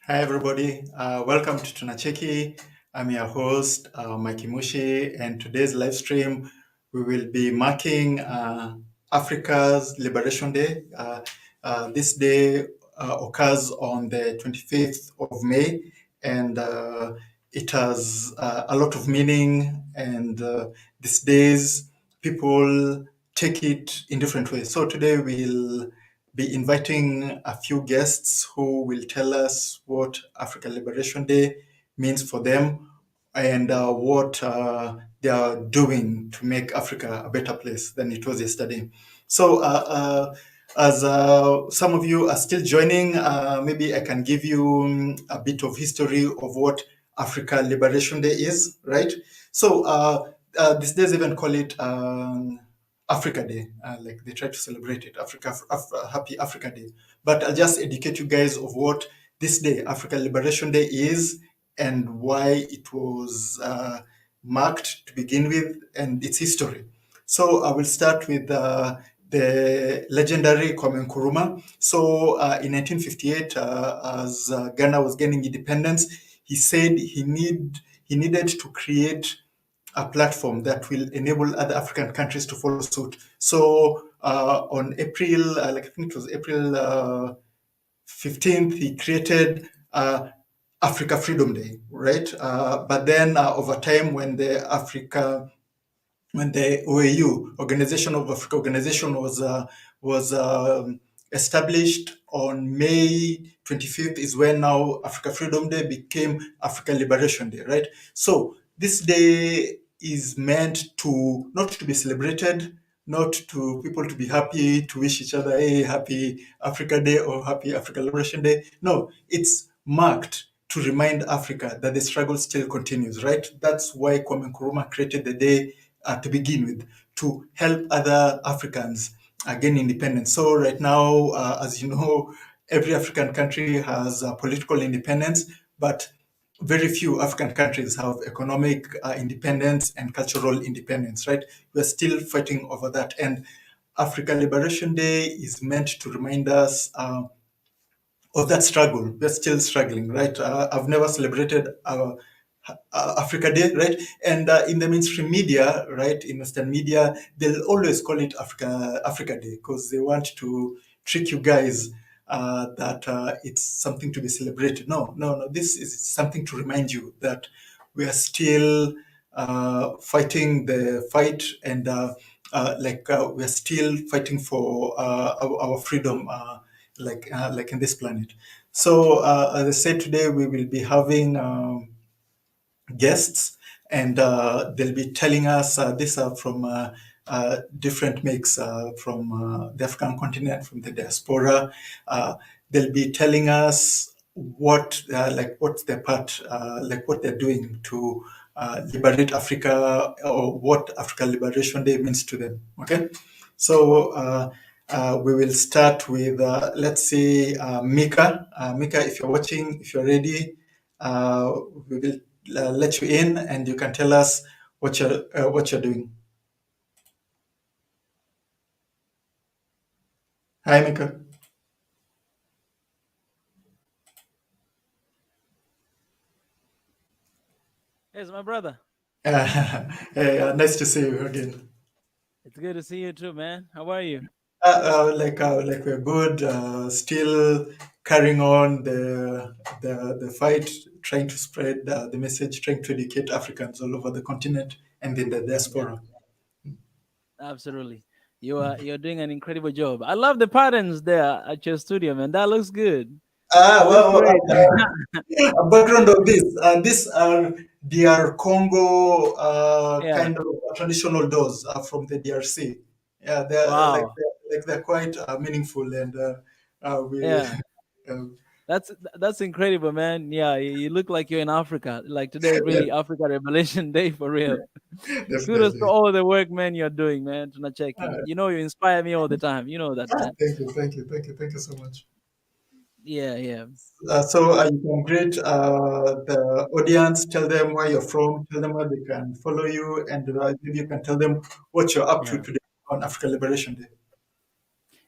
Hi, everybody. Welcome to Tunacheki. I'm your host, Mikey Mushi, and today's live stream we will be marking Africa's Liberation Day. This day occurs on the 25th of May, and it has a lot of meaning. And these days, people take it in different ways. So today we'll be inviting a few guests who will tell us what Africa Liberation Day means for them and what they are doing to make Africa a better place than it was yesterday. So, as some of you are still joining, maybe I can give you a bit of history of what Africa Liberation Day is, right? So, these days even call it Africa Day, like they try to celebrate it, Happy Africa Day. But I'll just educate you guys of what this day, Africa Liberation Day, is and why it was marked to begin with and its history. So I will start with the legendary Kwame Nkrumah. So in 1958, as Ghana was gaining independence, he said he needed to create a platform that will enable other African countries to follow suit. So on April, I think it was April 15th, he created Africa Freedom Day, right? But then over time, when the OAU, Organization of Africa Organization, was established on May 25th, is when now Africa Freedom Day became Africa Liberation Day, right? So this day is meant to not to be celebrated, not to people to be happy, to wish each other, hey, happy Africa Day or happy Africa Liberation Day. No, it's marked to remind Africa that the struggle still continues, right? That's why Kwame Nkrumah created the day to begin with, to help other Africans gain independence. So right now, as you know, every African country has political independence, but very few African countries have economic independence and cultural independence, right? We're still fighting over that. And Africa Liberation Day is meant to remind us of that struggle. We're still struggling, right? I've never celebrated Africa Day, right? And in the mainstream media, right, in Western media, they'll always call it Africa Day because they want to trick you guys that it's something to be celebrated. No, no, no. This is something to remind you that we are still fighting the fight and we are still fighting for our freedom. Like in this planet. So as I said, today we will be having guests, and they'll be telling us these are from different makes from the African continent, from the diaspora. They'll be telling us what's their part, like what they're doing to liberate Africa, or what Africa Liberation Day means to them. Okay, so. We will start with, let's say, Mika. Mika, if you're watching, if you're ready, we will let you in, and you can tell us what you're doing. Hi, Mika. Hey, my brother. Hey, nice to see you again. It's good to see you too, man. How are you? Like we're good. Still carrying on the fight, trying to spread the message, trying to educate Africans all over the continent and in the Yeah, diaspora. absolutely. You're doing an incredible job. I love the patterns there at your studio, man. That looks good. Looks Well, great. a background of this. These are DR Congo Yeah. kind of traditional dolls from the DRC. Yeah, Wow. they're quite meaningful, and we. Yeah. Um, That's incredible, man. Yeah, you look like you're in Africa. Like today is yeah, really Africa Revelation Day for real. Kudos to definitely. all the work, man, you're doing, man. Tunacheki. Uh, You inspire me all the time. You know that, man. thank you so much. Yeah, yeah, So you can greet the audience, tell them where you're from, tell them where they can follow you, and maybe you can tell them what you're up to yeah. today on African Liberation Day.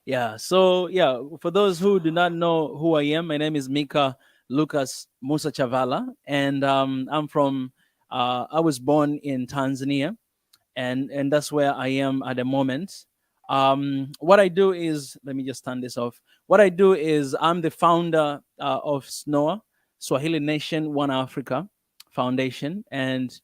Yeah. So yeah, for those who do not know who I am, my name is Mika. Lucas Musa Chavala, and I was born in Tanzania, and that's where I am at the moment. What I do is, let me just turn this off. What I do is I'm the founder of SNOA, Swahili Nation One Africa Foundation, and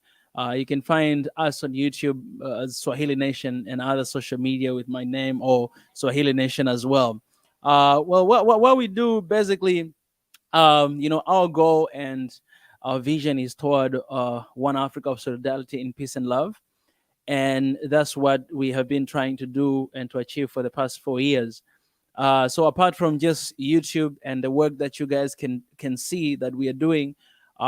you can find us on YouTube as Swahili Nation and other social media with my name or Swahili Nation as well. Well, what we do basically, our goal and our vision is toward one Africa of solidarity in peace and love, and that's what we have been trying to do and to achieve for the past 4 years. So apart from just YouTube and the work that you guys can see that we are doing,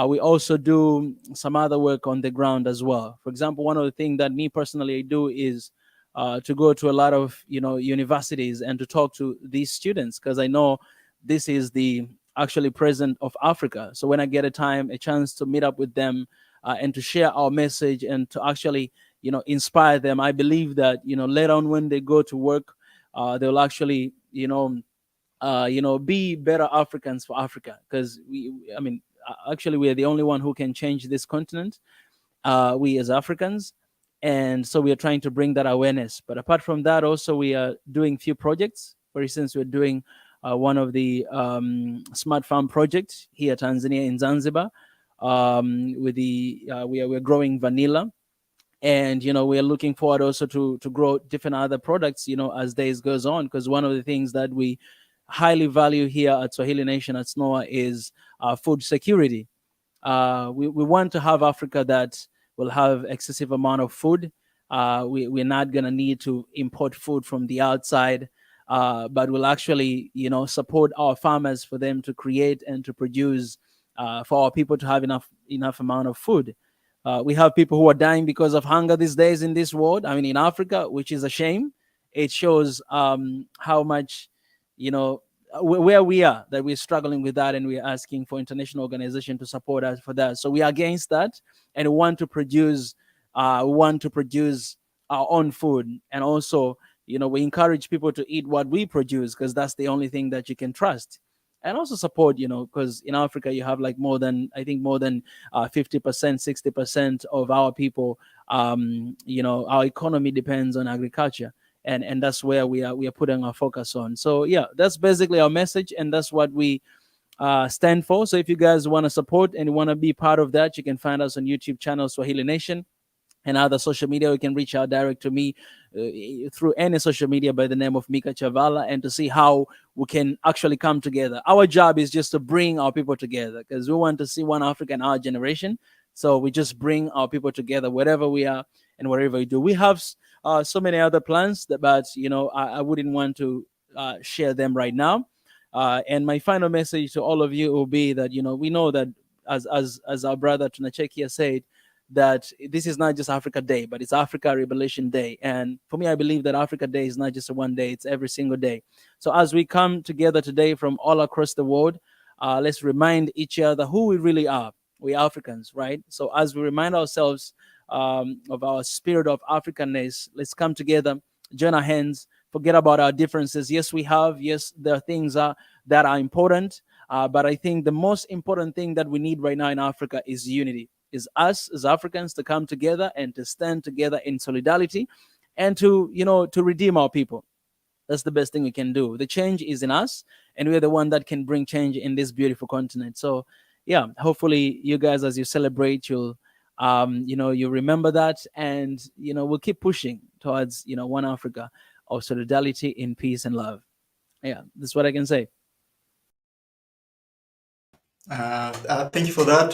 we also do some other work on the ground as well. For example, one of the things that me personally do is to go to a lot of universities and to talk to these students, because I know this is the actually present of Africa. So when I get a chance to meet up with them and to share our message and to actually inspire them, I believe that later on when they go to work, they'll actually be better Africans for Africa, because I mean, actually we are the only one who can change this continent, we as Africans. And so we are trying to bring that awareness. But apart from that, also we are doing few projects. For instance, we're doing one of the smart farm projects here Tanzania in Zanzibar, with the we're growing vanilla, and we are looking forward also to grow different other products as days goes on, because one of the things that we highly value here at Swahili Nation at SNOA is food security. We want to have Africa that will have excessive amount of food. We're not going to need to import food from the outside, but we'll actually support our farmers for them to create and to produce, for our people to have enough amount of food. We have people who are dying because of hunger these days in this world. I mean, in Africa, which is a shame. It shows how much, where we are, that we're struggling with that, and we're asking for international organization to support us for that. So we are against that, and we want to produce, our own food, and also, we encourage people to eat what we produce, because that's the only thing that you can trust. And also support, because in Africa you have like more than 50%, 60% of our people, our economy depends on agriculture, and that's where we are putting our focus on. So yeah, that's basically our message, and that's what we stand for. So if you guys want to support and want to be part of that, you can find us on YouTube channel Swahili Nation, and other social media. You can reach out direct to me through any social media by the name of Mika Chavala, and to see how we can actually come together. Our job is just to bring our people together, because we want to see one Africa in our generation. So we just bring our people together wherever we are and wherever we do. We have so many other plans, but I wouldn't want to share them right now. And my final message to all of you will be that we know that, as our brother Tunacheki has said, that this is not just Africa Day, but it's Africa Revelation Day. And for me, I believe that Africa Day is not just a one day, it's every single day. So as we come together today from all across the world, let's remind each other who we really are. We Africans, right? So as we remind ourselves of our spirit of Africanness, let's come together, join our hands, forget about our differences. Yes, there are things that are important, but I think the most important thing that we need right now in Africa is unity, is us as Africans to come together and to stand together in solidarity, and to redeem our people. That's the best thing we can do. The change is in us, and we're the one that can bring change in this beautiful continent. So yeah, hopefully you guys, as you celebrate, you remember that, and we'll keep pushing towards one Africa of solidarity in peace and love. Yeah, that's what I can say. Thank you for that.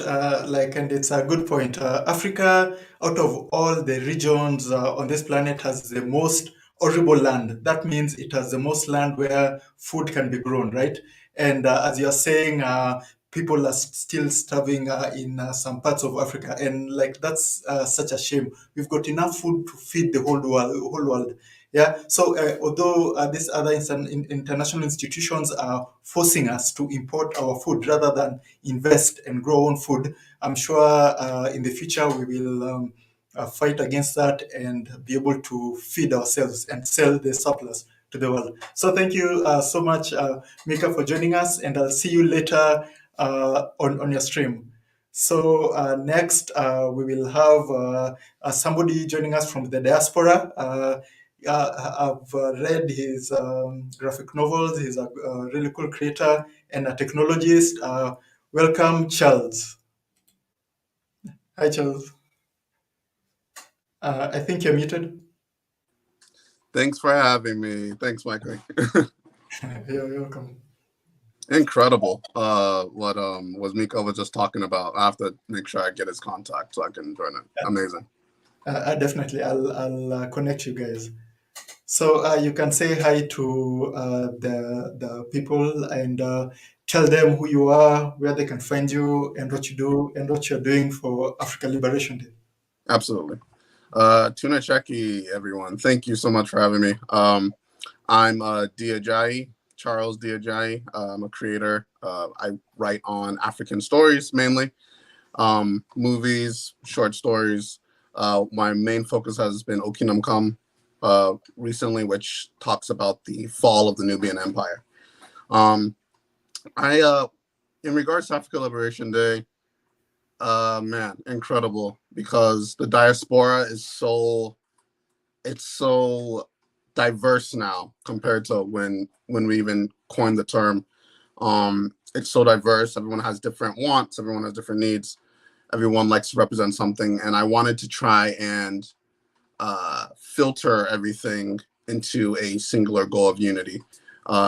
And it's a good point. Africa, out of all the regions on this planet, has the most horrible land. That means it has the most land where food can be grown, right? And as you're saying, people are still starving in some parts of Africa, and like that's such a shame. We've got enough food to feed the whole world. Yeah. So although these other international institutions are forcing us to import our food rather than invest and grow own food, I'm sure in the future we will fight against that and be able to feed ourselves and sell the surplus to the world. So thank you so much, Mika, for joining us, and I'll see you later on your stream. So next, we will have somebody joining us from the diaspora. I've read his graphic novels. He's a really cool creator and a technologist. Welcome, Charles. Hi, Charles. I think you're muted. Thanks for having me. Thanks, Michael. You're welcome. Incredible. What was Miko was just talking about. I have to make sure I get his contact so I can join it. Amazing. Definitely, I'll connect you guys. So you can say hi to the people and tell them who you are, where they can find you, and what you do, and what you're doing for Africa Liberation Day. Absolutely. Tuna Cheki, everyone. Thank you so much for having me. I'm Diajayi, Charles Diajayi. I'm a creator. I write on African stories mainly, movies, short stories. My main focus has been Okinam Kam recently, which talks about the fall of the Nubian Empire. In regards to Africa Liberation Day, man, incredible, because the diaspora is it's so diverse now compared to when we even coined the term. It's so diverse. Everyone has different wants. Everyone has different needs. Everyone likes to represent something, and I wanted to try and filter everything into a singular goal of unity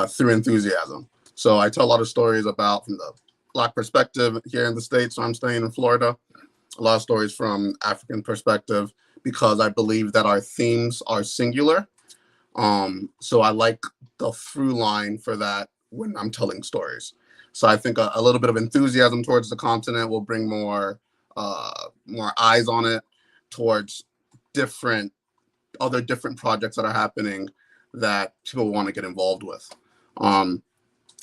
through enthusiasm. So I tell a lot of stories about from the Black perspective here in the States. So I'm staying in Florida. A lot of stories from African perspective because I believe that our themes are singular. So I like the through line for that when I'm telling stories. So I think a little bit of enthusiasm towards the continent will bring more eyes on it towards different projects that are happening that people want to get involved with.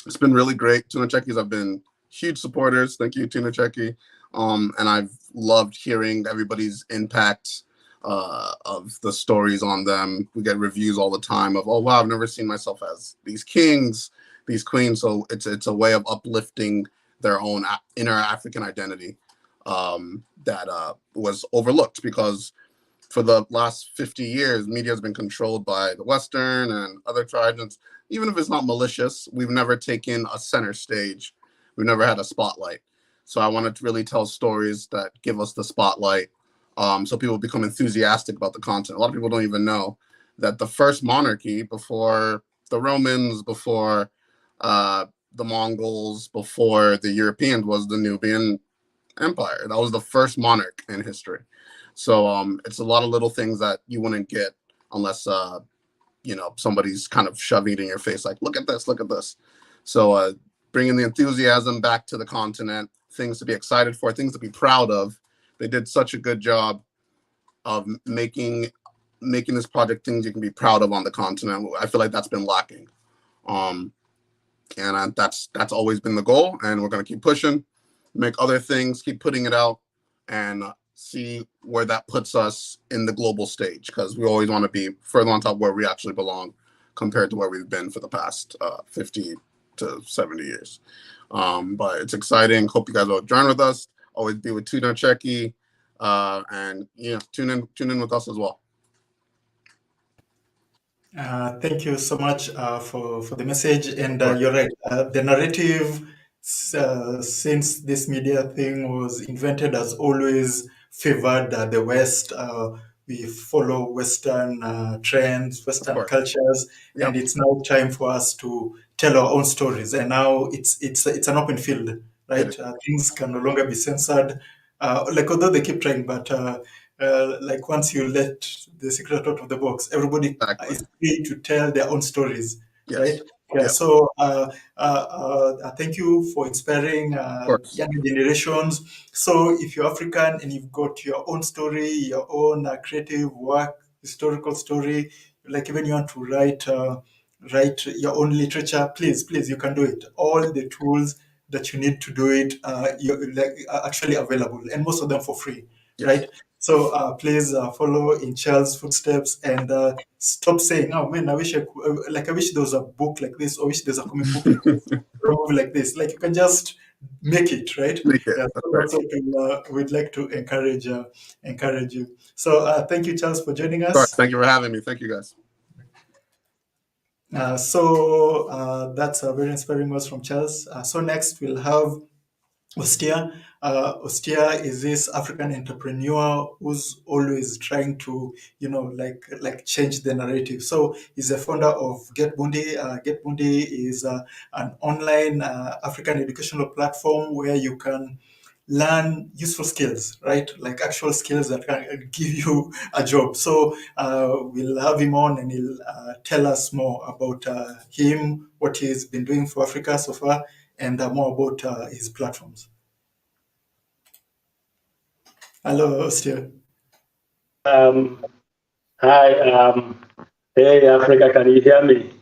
It's been really great. Tuna Chekis have been huge supporters. Thank you, Tuna Cheki. And I've loved hearing everybody's impact of the stories on them. We get reviews all the time of, oh wow, I've never seen myself as these kings, these queens. So it's a way of uplifting their own inner African identity that was overlooked because for the last 50 years, media has been controlled by the Western and other tribes. And even if it's not malicious, we've never taken a center stage. We've never had a spotlight. So I wanted to really tell stories that give us the spotlight so people become enthusiastic about the continent. A lot of people don't even know that the first monarchy before the Romans, before the Mongols, before the Europeans was the Nubian Empire. That was the first monarch in history. So it's a lot of little things that you wouldn't get unless somebody's kind of shoving it in your face, like, look at this, look at this. So bringing the enthusiasm back to the continent, things to be excited for, things to be proud of. They did such a good job of making this project things you can be proud of on the continent. I feel like that's been lacking. And that's always been the goal, and we're going to keep pushing, make other things, keep putting it out, and see where that puts us in the global stage, because we always want to be further on top where we actually belong compared to where we've been for the past 50 to 70 years. But it's exciting. Hope you guys will join with us. Always be with Tuna Cheki, and tune in with us as well. Thank you so much for the message. And you're right. The narrative since this media thing was invented has always favored the West. We follow Western trends, Western cultures, Yep. and it's now time for us to tell our own stories. And now it's an open field, right? Things can no longer be censored. Although they keep trying, but like once you let the secret out of the box, everybody is free to tell their own stories, right? Yeah. So thank you for inspiring younger generations. So if you're African and you've got your own story, your own creative work, historical story, like even you want to write your own literature, please, you can do it. All the tools that you need to do it, are actually available, and most of them for free, right? So please follow in Charles' footsteps and stop saying, "Oh man, I wish I wish there was a book like this, or wish there's a comic book like this, or a movie like this." Like you can just make it, right? Make it. Yeah, That's so right. that's what we'd like to encourage you. So thank you, Charles, for joining Sorry. us. Thank you for having me. Thank you, guys. That's very inspiring words from Charles. So next we'll have Ostia. Ostia is this African entrepreneur who's always trying to, like change the narrative. So he's a founder of Get Bundi. Get Bundi is an online African educational platform where you can learn useful skills, right? Like actual skills that can give you a job. So we'll have him on and he'll tell us more about him, what he's been doing for Africa so far, and more about his platforms. Hello, Ostia. Hi, hey Africa, can you hear me?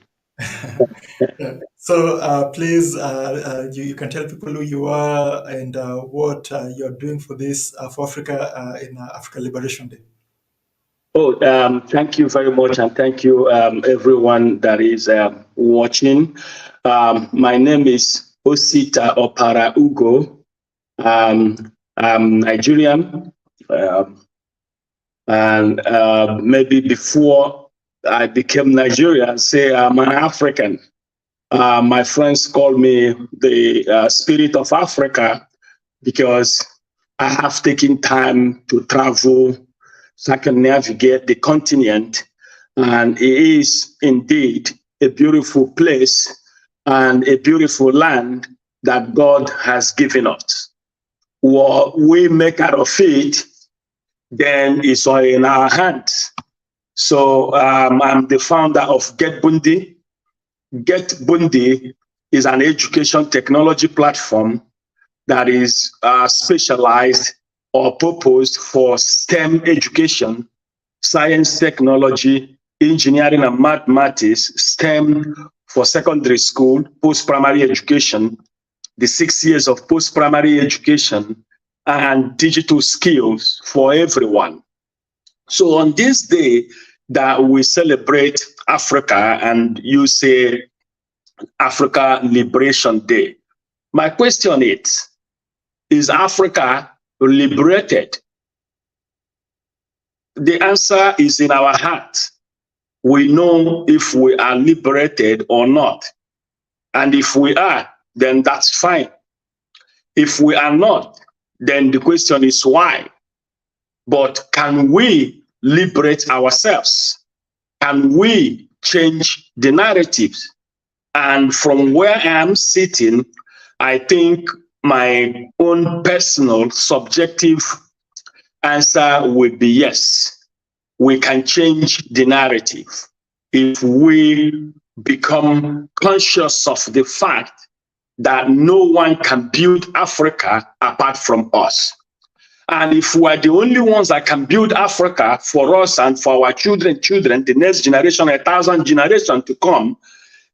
So please, you can tell people who you are and what you're doing for this for Africa in Africa Liberation Day. Oh, thank you very much, and thank you everyone that is watching. My name is Osita Opara Ugo. I'm Nigerian, and maybe before I became Nigerian, say I'm an African. My friends call me the spirit of Africa because I have taken time to travel, circumnavigate the continent, and it is indeed a beautiful place and a beautiful land that God has given us. What we make out of it then is all in our hands. So I'm the founder of Get Bundi. Get Bundi is an education technology platform that is specialized or purposed for STEM education, science, technology, engineering, and mathematics, STEM for secondary school, post-primary education, the 6 years of post-primary education, and digital skills for everyone. So on this day that we celebrate Africa, and you say Africa Liberation Day, my question is Africa liberated? The answer is in our heart. We know if we are liberated or not. And if we are, then that's fine. If we are not, then the question is why? But can we liberate ourselves? Can we change the narratives? And from where I am sitting, I think my own personal subjective answer would be yes. We can change the narrative if we become conscious of the fact that no one can build Africa apart from us. And if we are the only ones that can build Africa for us and for our children, the next generation, 1,000 generations to come,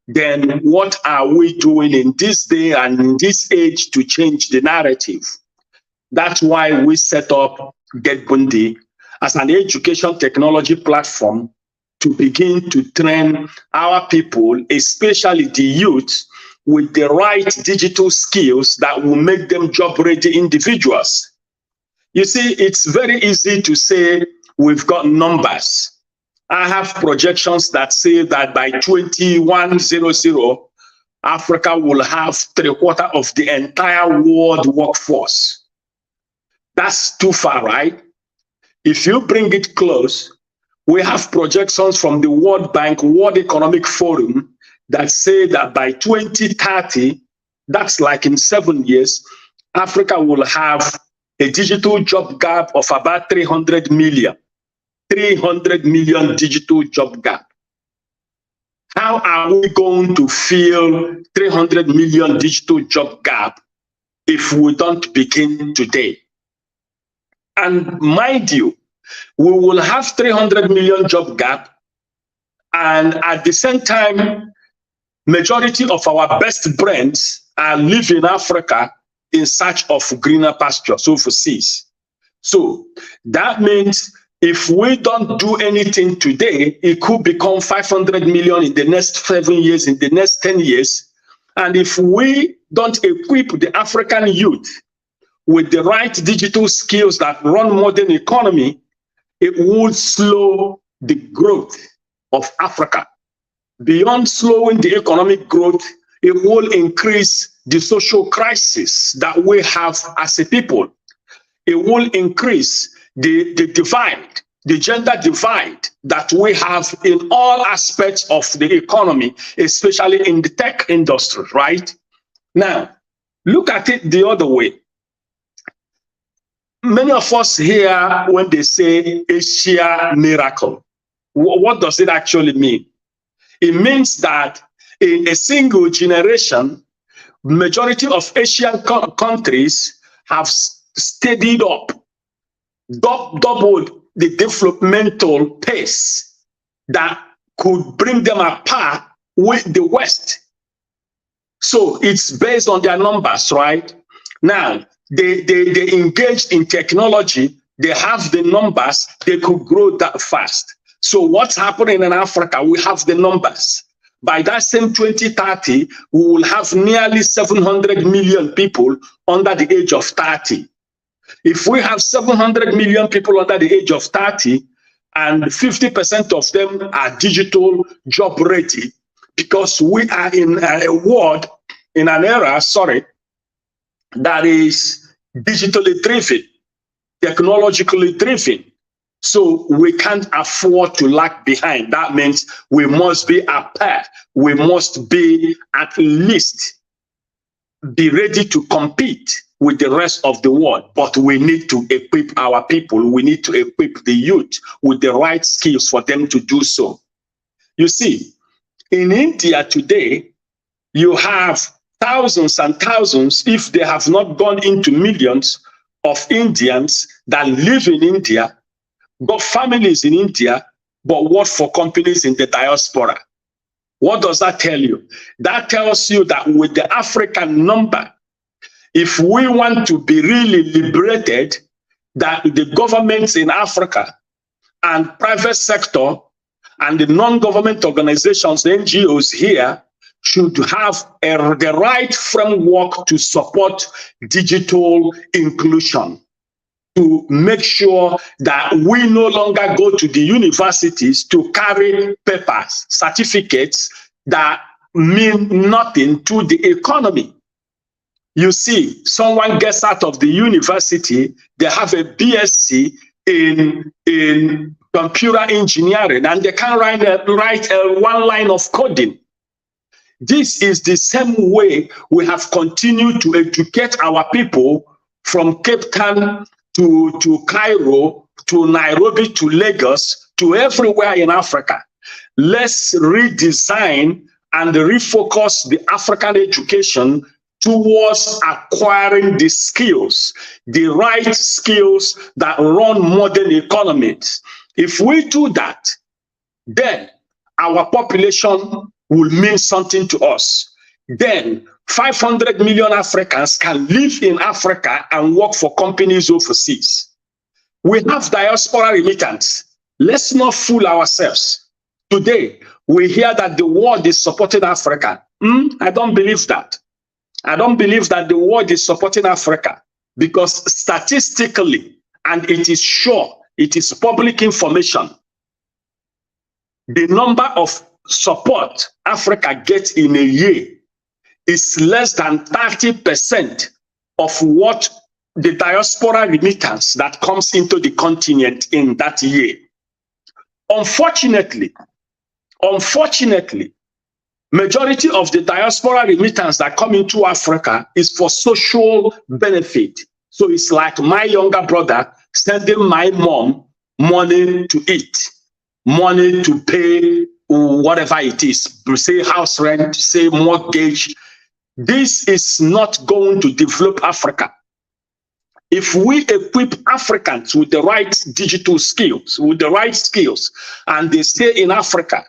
then what are we doing in this day and in this age to change the narrative? That's why we set up Get Bundi as an education technology platform to begin to train our people, especially the youth, with the right digital skills that will make them job-ready individuals. You see, it's very easy to say we've got numbers. I have projections that say that by 2100, Africa will have 3/4 of the entire world workforce. That's too far, right? If you bring it close, we have projections from the World Bank, World Economic Forum, that say that by 2030, that's like in 7 years, Africa will have a digital job gap of about 300 million. 300 million digital job gap. How are we going to fill 300 million digital job gap if we don't begin today? And mind you, we will have 300 million job gap, and at the same time, majority of our best brains are living in Africa in search of greener pastures overseas. So that means if we don't do anything today, it could become 500 million in the next 7 years, in the next 10 years. And if we don't equip the African youth with the right digital skills that run modern economy, it will slow the growth of Africa. Beyond slowing the economic growth, it will increase the social crisis that we have as a people. It will increase the divide, the gender divide that we have in all aspects of the economy, especially in the tech industry, right? Now, look at it the other way. Many of us hear when they say Asia miracle. What does it actually mean? It means that in a single generation, majority of Asian countries have steadied up, doubled the developmental pace that could bring them apart with the West. So it's based on their numbers, right? Now, they engaged in technology, they have the numbers, they could grow that fast. So what's happening in Africa? We have the numbers. By that same 2030, we will have nearly 700 million people under the age of 30. If we have 700 million people under the age of 30, and 50% of them are digital job ready, because we are in a world, in an era, that is digitally driven, technologically driven. So we can't afford to lag behind. That means we must be ahead. We must be at least be ready to compete with the rest of the world. But we need to equip our people. We need to equip the youth with the right skills for them to do so. You see, in India today, you have thousands and thousands, if they have not gone into millions, of Indians that live in India, got families in India, but work for companies in the diaspora. What does that tell you? That tells you that with the African number, if we want to be really liberated, that the governments in Africa and private sector and the non-government organizations, the NGOs here, should have the right framework to support digital inclusion, to make sure that we no longer go to the universities to carry papers, certificates that mean nothing to the economy. You see, someone gets out of the university, they have a BSc in computer engineering, and they can write one line of coding. This is the same way we have continued to educate our people from Cape Town to Cairo, to Nairobi, to Lagos, to everywhere in Africa. Let's redesign and refocus the African education towards acquiring the skills, the right skills that run modern economies. If we do that, then our population will mean something to us. Then 500 million Africans can live in Africa and work for companies overseas. We have diaspora remittance. Let's not fool ourselves. Today, we hear that the world is supporting Africa. I don't believe that. I don't believe that the world is supporting Africa, because statistically, and it is sure, it is public information, the number of support Africa gets in a year is less than 30% of what the diaspora remittance that comes into the continent in that year. Unfortunately, majority of the diaspora remittance that come into Africa is for social benefit. So it's like my younger brother sending my mom money to eat, money to pay whatever it is, say house rent, say mortgage. This is not going to develop Africa. If we equip Africans with the right digital skills, and they stay in Africa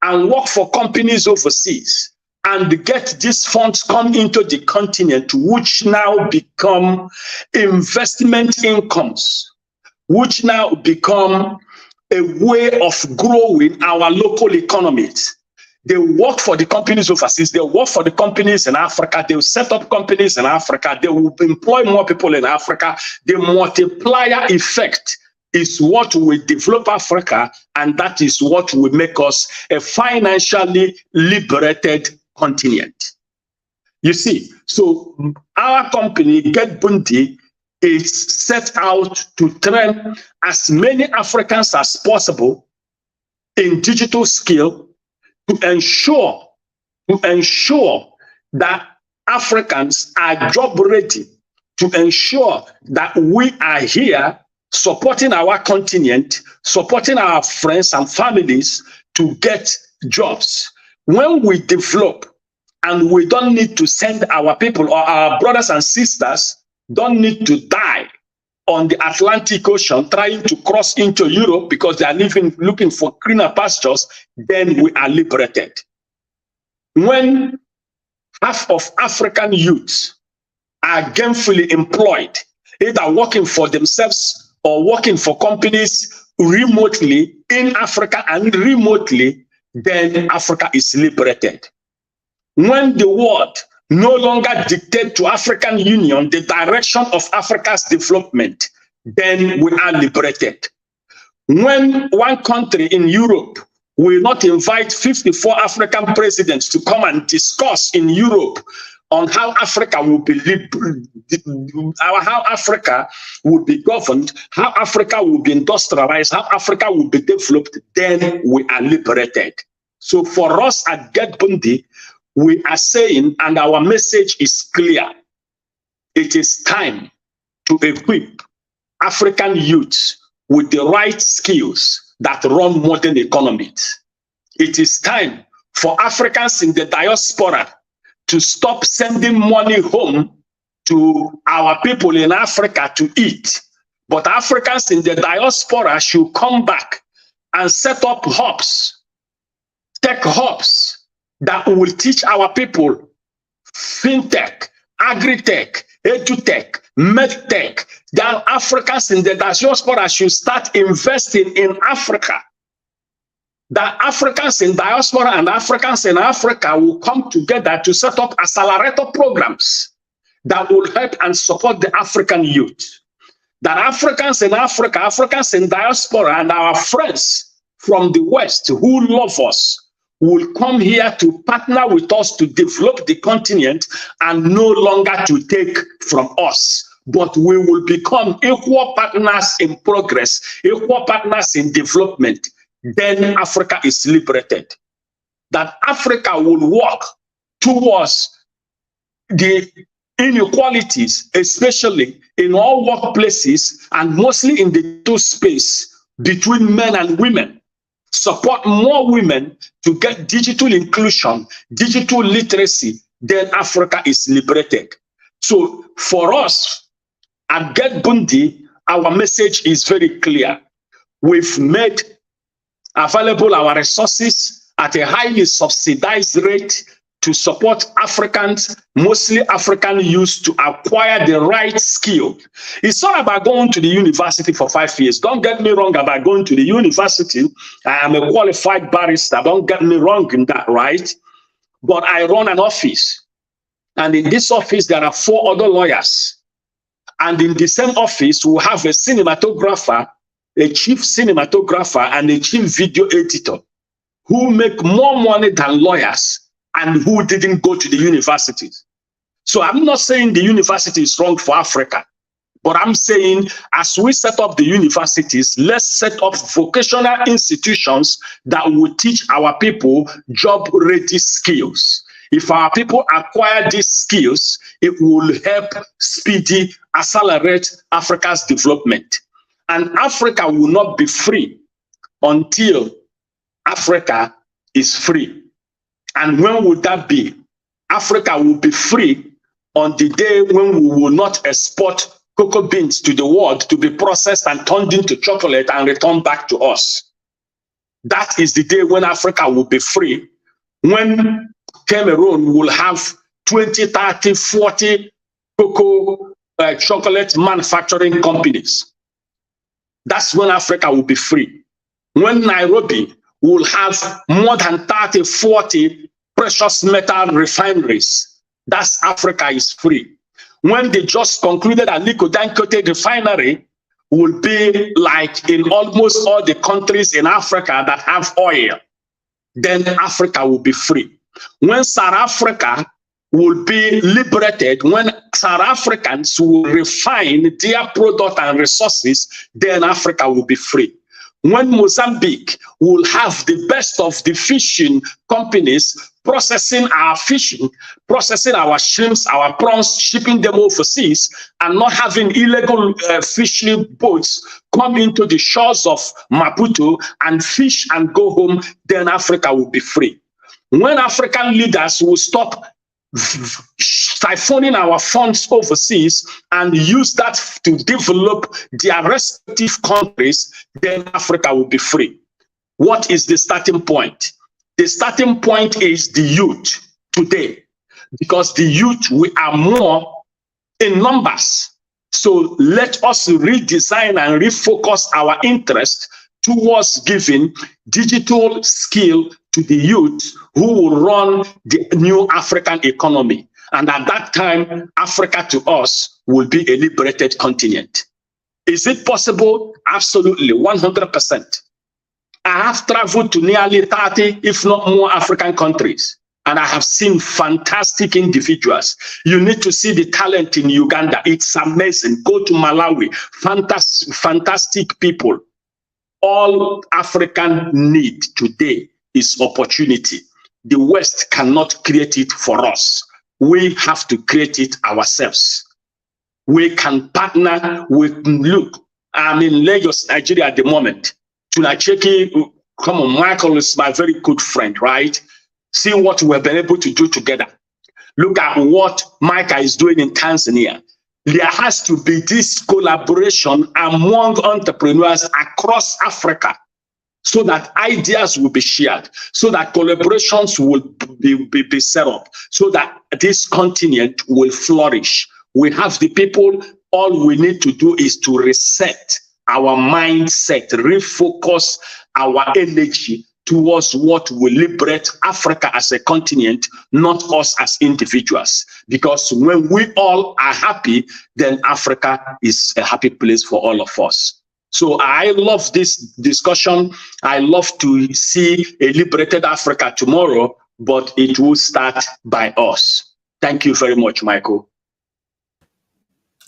and work for companies overseas and get these funds come into the continent, which now become investment incomes, which now become a way of growing our local economies, They work for the companies overseas. They work for the companies in Africa. They will set up companies in Africa. They will employ more people in Africa. The multiplier effect is what will develop Africa, and that is what will make us a financially liberated continent. You see, so our company, Get Bundi, is set out to train as many Africans as possible in digital skill to ensure that Africans are job ready, to ensure that we are here supporting our continent, supporting our friends and families to get jobs. When we develop, and we don't need to send our people, or our brothers and sisters don't need to die on the Atlantic Ocean trying to cross into Europe because they are looking for greener pastures, then we are liberated. When half of African youths are gainfully employed, either working for themselves or working for companies remotely in Africa and remotely, then Africa is liberated. When the world no longer dictates to African Union the direction of Africa's development, then we are liberated. When one country in Europe will not invite 54 African presidents to come and discuss in Europe on how Africa will be how Africa will be governed, how Africa will be industrialized, how Africa will be developed, then we are liberated. So for us at Get Bundi, we are saying, and our message is clear, it is time to equip African youths with the right skills that run modern economies. It is time for Africans in the diaspora to stop sending money home to our people in Africa to eat. But Africans in the diaspora should come back and set up hubs, tech hubs, that will teach our people fintech, agri-tech, edu-tech, medtech. That Africans in the diaspora should start investing in Africa. That Africans in diaspora and Africans in Africa will come together to set up accelerator programs that will help and support the African youth. That Africans in Africa, Africans in diaspora, and our friends from the West who love us will come here to partner with us to develop the continent and no longer to take from us. But we will become equal partners in progress, equal partners in development. Then Africa is liberated. That Africa will work towards the inequalities, especially in all workplaces and mostly in the two space between men and women. Support more women to get digital inclusion, digital literacy, then Africa is liberated. So for us at Get Bundi, our message is very clear. We've made available our resources at a highly subsidized rate to support Africans, mostly African youth, to acquire the right skill. It's not about going to the university for 5 years. Don't get me wrong about going to the university. I am a qualified barrister. Don't get me wrong in that, right? But I run an office. And in this office, there are 4 other lawyers. And in the same office, we have a cinematographer, a chief cinematographer, and a chief video editor who make more money than lawyers and who didn't go to the universities. So I'm not saying the university is wrong for Africa, but I'm saying as we set up the universities, let's set up vocational institutions that will teach our people job-ready skills. If our people acquire these skills, it will help speedy accelerate Africa's development. And Africa will not be free until Africa is free. And when would that be? Africa will be free on the day when we will not export cocoa beans to the world to be processed and turned into chocolate and returned back to us. That is the day when Africa will be free, when Cameroon will have 20, 30, 40 cocoa chocolate manufacturing companies. That's when Africa will be free. When Nairobi will have more than 30, 40 precious metal refineries. That's Africa is free. When they just concluded Aliko Dangote refinery will be like in almost all the countries in Africa that have oil, then Africa will be free. When South Africa will be liberated, when South Africans will refine their product and resources, then Africa will be free. When Mozambique will have the best of the fishing companies processing our fishing, processing our shrimps, our prawns, shipping them overseas, and not having illegal fishing boats come into the shores of Maputo and fish and go home, then Africa will be free. When African leaders will stop siphoning our funds overseas and use that to develop their respective countries, then Africa will be free. What is the starting point? The starting point is the youth today, because the youth, we are more in numbers. So let us redesign and refocus our interest towards giving digital skill to the youth who will run the new African economy. And at that time, Africa to us will be a liberated continent. Is it possible? Absolutely, 100%. I have traveled to nearly 30, if not more, African countries, and I have seen fantastic individuals. You need to see the talent in Uganda. It's amazing. Go to Malawi. Fantastic people. All African need today is opportunity. The West cannot create it for us. We have to create it ourselves. We can partner with, look, I'm in Lagos, Nigeria at the moment. Tunacheki, come on, Michael is my very good friend, right? See what we've been able to do together. Look at what Micah is doing in Tanzania. There has to be this collaboration among entrepreneurs across Africa so that ideas will be shared, so that collaborations will be set up, so that this continent will flourish. We have the people. All we need to do is to reset our mindset, refocus our energy towards what will liberate Africa as a continent, not us as individuals. Because when we all are happy, then Africa is a happy place for all of us. So I love this discussion. I love to see a liberated Africa tomorrow, but it will start by us. Thank you very much, Michael.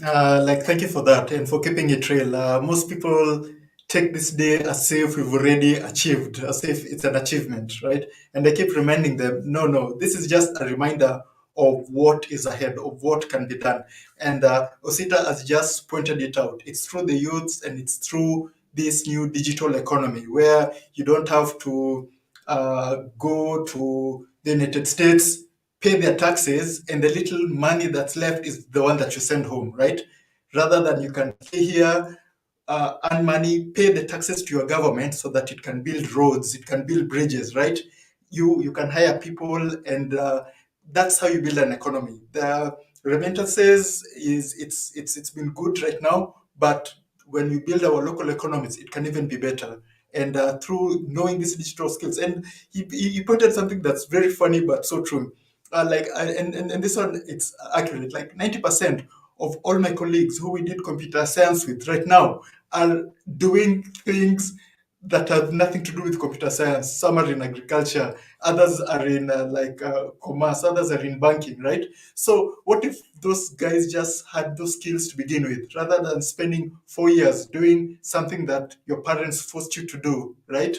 Thank you for that and for keeping it real. Most people take this day as if we've already achieved, as if it's an achievement, right? And I keep reminding them, no, this is just a reminder of what is ahead, of what can be done. And Osita has just pointed it out. It's through the youths and it's through this new digital economy where you don't have to go to the United States, pay their taxes, and the little money that's left is the one that you send home, right? Rather than you can stay here, earn money, pay the taxes to your government so that it can build roads, it can build bridges, right? You can hire people, and that's how you build an economy. The remittances it's been good right now, but when we build our local economies, it can even be better. And through knowing these digital skills, and he pointed something that's very funny but so true. And this one, it's accurate. Like 90% of all my colleagues who we did computer science with right now are doing things that have nothing to do with computer science. Some are in agriculture, others are in commerce, others are in banking, right? So what if those guys just had those skills to begin with, rather than spending 4 years doing something that your parents forced you to do, right?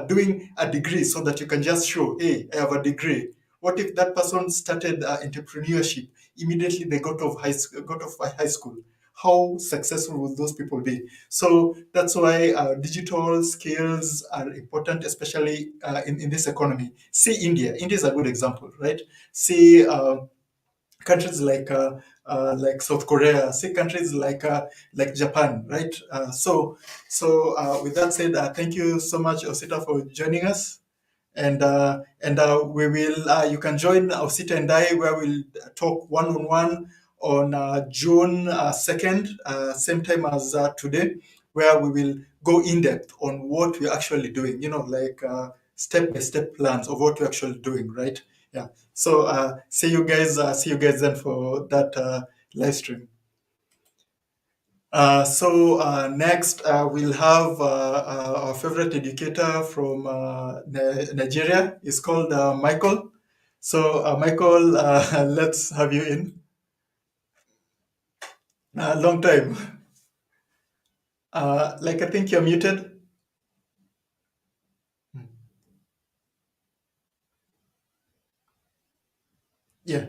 Doing a degree so that you can just show, hey, I have a degree. What if that person started entrepreneurship immediately they got off high school? How successful will those people be? So that's why digital skills are important, especially in this economy. See India. India is a good example, right? See countries like South Korea. See countries like Japan, right? So with that said, thank you so much, Osita, for joining us. And we will. You can join Osita and I, where we'll talk one-on-one on June 2nd, same time as today, where we will go in depth on what we're actually doing. step-by-step plans of what you're actually doing, right? Yeah. So see you guys then for that live stream. Next, we'll have our favorite educator from Nigeria. He's called Michael. So, Michael, let's have you in. Long time. I think you're muted. Yeah.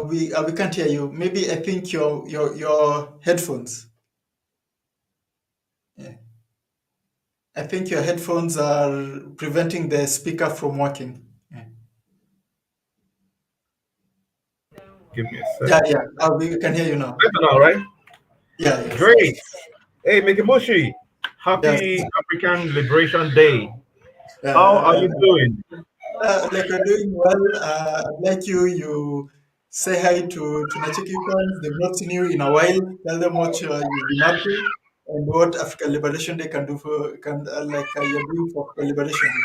We can't hear you. Maybe I think your headphones. Yeah. I think your headphones are preventing the speaker from working. Yeah. Give me a sec. Yeah. We can hear you now. Better now, right? Yeah. Yes. Great. Hey, Mikimoshi, Yes. happy African Liberation Day. Yeah. How are you doing? You're doing well. I'd like you say hi to Nachiki fans. They've not seen you in a while. Tell them what you've been up to and what African Liberation Day can do you're doing for African Liberation Day.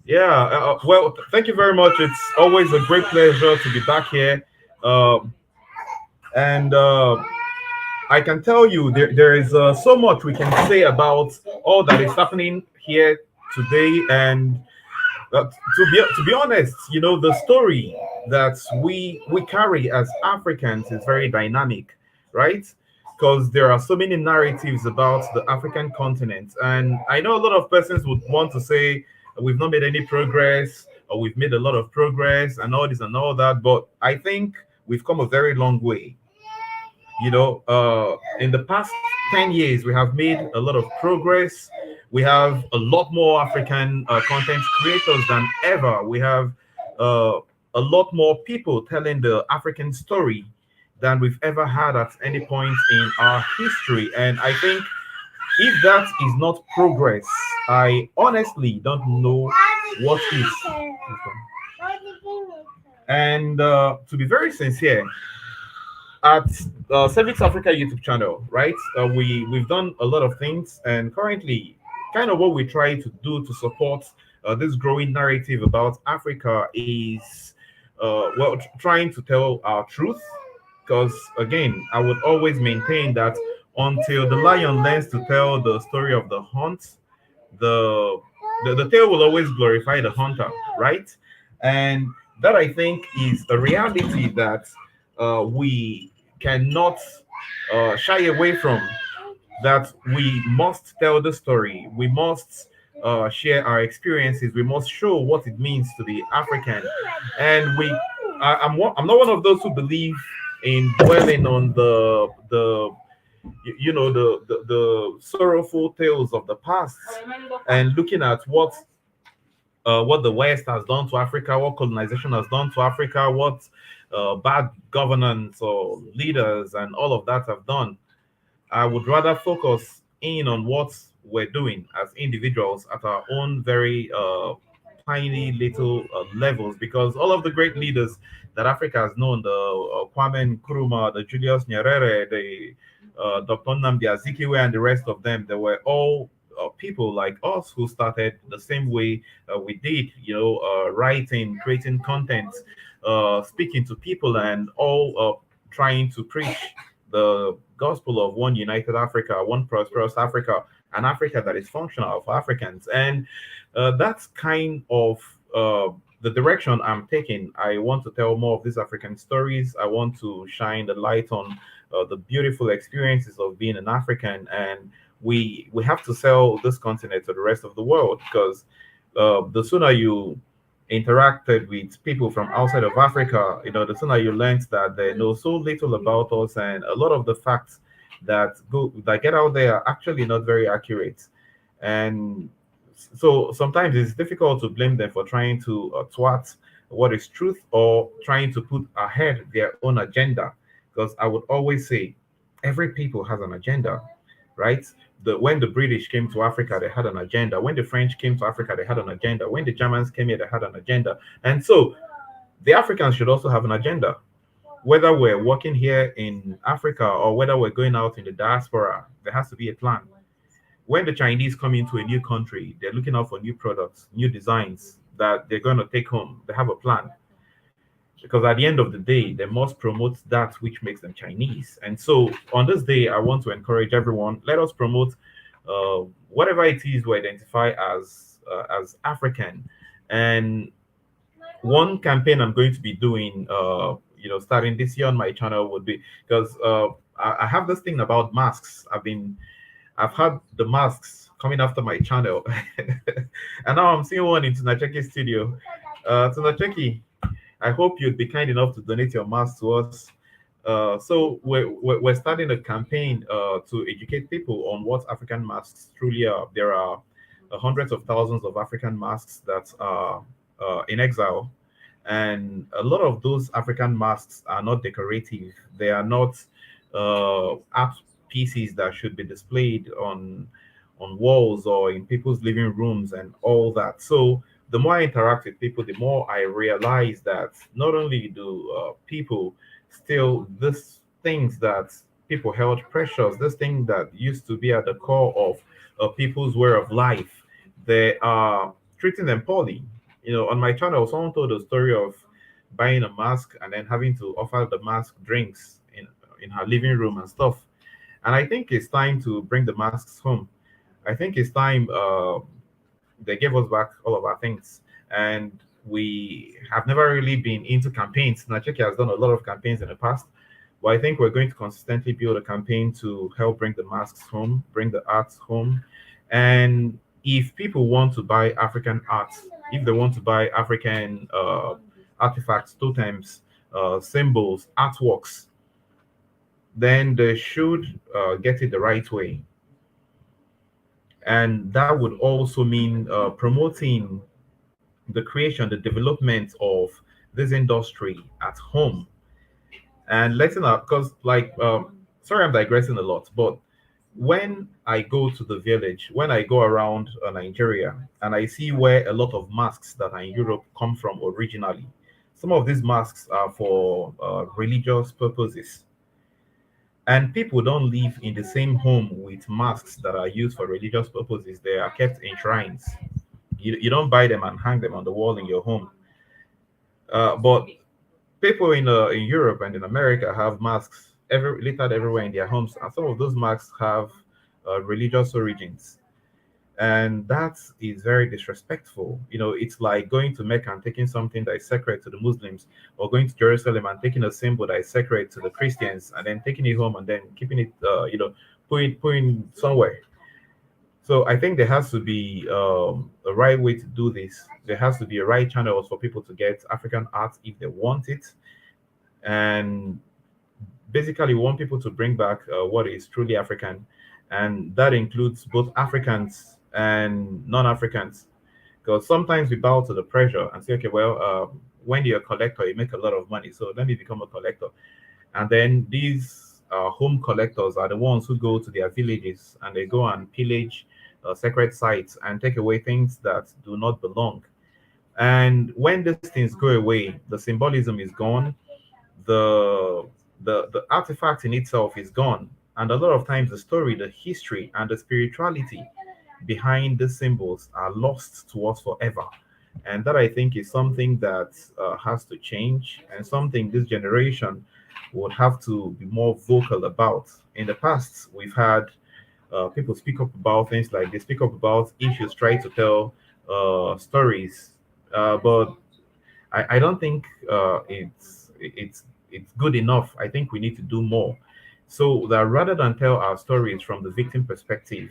Yeah, well, thank you very much. It's always a great pleasure to be back here. Um, and I can tell you there is so much we can say about all that is happening here today. And to be honest, the story that we carry as Africans is very dynamic, right? Because there are so many narratives about the African continent, and I know a lot of persons would want to say we've not made any progress or we've made a lot of progress and all this and all that, but I think we've come a very long way. In the past 10 years, we have made a lot of progress. We have a lot more African content creators than ever. We have uh, a lot more people telling the African story than we've ever had at any point in our history. And I think if that is not progress, I honestly don't know what is. And to be very sincere, at Civics Africa YouTube channel, right? We've done a lot of things, and currently, kind of what we try to do to support this growing narrative about Africa is, trying to tell our truth. Because again, I would always maintain that until the lion learns to tell the story of the hunt, the the tale will always glorify the hunter, right? And that I think is a reality that we cannot shy away from. That we must tell the story. We must share our experiences. We must show what it means to be African. And I'm not one of those who believe in dwelling on the sorrowful tales of the past and looking at what the West has done to Africa, what colonization has done to Africa, what bad governance or leaders and all of that have done. I would rather focus in on what we're doing as individuals at our own very tiny little levels, because all of the great leaders that Africa has known, the Kwame Nkrumah, the Julius Nyerere, the Dr. Nnamdi Azikiwe, and the rest of them, they were all people like us who started the same way we did, writing, creating content, speaking to people, and all trying to preach the gospel of one united Africa, one prosperous Africa, an Africa that is functional for Africans. And that's kind of the direction I'm taking. I want to tell more of these African stories. I want to shine the light on the beautiful experiences of being an African. And we have to sell this continent to the rest of the world, because the sooner you interacted with people from outside of Africa, the sooner you learned that they know so little about us, and a lot of the facts that get out there are actually not very accurate. And so sometimes it's difficult to blame them for trying to thwart what is truth or trying to put ahead their own agenda. Because I would always say every people has an agenda, right? When the British came to Africa, they had an agenda. When the French came to Africa, they had an agenda. When the Germans came here, they had an agenda. And so the Africans should also have an agenda. Whether we're working here in Africa or whether we're going out in the diaspora, there has to be a plan. when the Chinese come into a new country, they're looking out for new products, new designs that they're going to take home. They have a plan, because at the end of the day, they must promote that which makes them Chinese. And so on this day, I want to encourage everyone, let us promote whatever it is we identify as African. And one campaign I'm going to be doing, starting this year on my channel would be, because I have this thing about masks. I've had the masks coming after my channel, and now I'm seeing one in Tunacheki's studio. Tunacheki, I hope you'd be kind enough to donate your mask to us. So we're starting a campaign to educate people on what African masks truly are. There are hundreds of thousands of African masks that are in exile, and a lot of those African masks are not decorative. They are not art pieces that should be displayed on walls or in people's living rooms and all that. So the more I interact with people, the more I realize that not only do people still these things that people held precious, this thing that used to be at the core of people's way of life, they are treating them poorly. On my channel, someone told a story of buying a mask and then having to offer the mask drinks in her living room and stuff. And I think it's time to bring the masks home. I think it's time they gave us back all of our things. And we have never really been into campaigns. Nacheki has done a lot of campaigns in the past, but I think we're going to consistently build a campaign to help bring the masks home, bring the arts home. And if people want to buy African art, if they want to buy African artifacts, totems, symbols, artworks, then they should get it the right way. And that would also mean promoting the creation, the development of this industry at home, and letting out, because sorry, I'm digressing a lot, but when I go to the village, when I go around Nigeria, and I see where a lot of masks that are in Europe come from originally, some of these masks are for religious purposes. And people don't live in the same home with masks that are used for religious purposes. They are kept in shrines. You don't buy them and hang them on the wall in your home. But people in Europe and in America have masks littered everywhere in their homes, and some of those masks have religious origins, and that is very disrespectful. It's like going to Mecca and taking something that is sacred to the Muslims, or going to Jerusalem and taking a symbol that is sacred to the Christians, and then taking it home and then keeping it, putting somewhere. So I think there has to be a right way to do this. There has to be a right channel for people to get African art if they want it, and basically we want people to bring back what is truly African, and that includes both Africans and non-Africans. Because sometimes we bow to the pressure and say, okay, well, when you're a collector, you make a lot of money, so let me become a collector. And then these home collectors are the ones who go to their villages and they go and pillage sacred sites and take away things that do not belong. And when these things go away, the symbolism is gone, the the artifact in itself is gone, and a lot of times the story, the history, and the spirituality behind the symbols are lost to us forever. And that, I think, is something that has to change, and something this generation would have to be more vocal about. In the past, we've had people speak up about things, like they speak up about issues, try to tell stories, but I don't think it's good enough. I think we need to do more. So that rather than tell our stories from the victim perspective,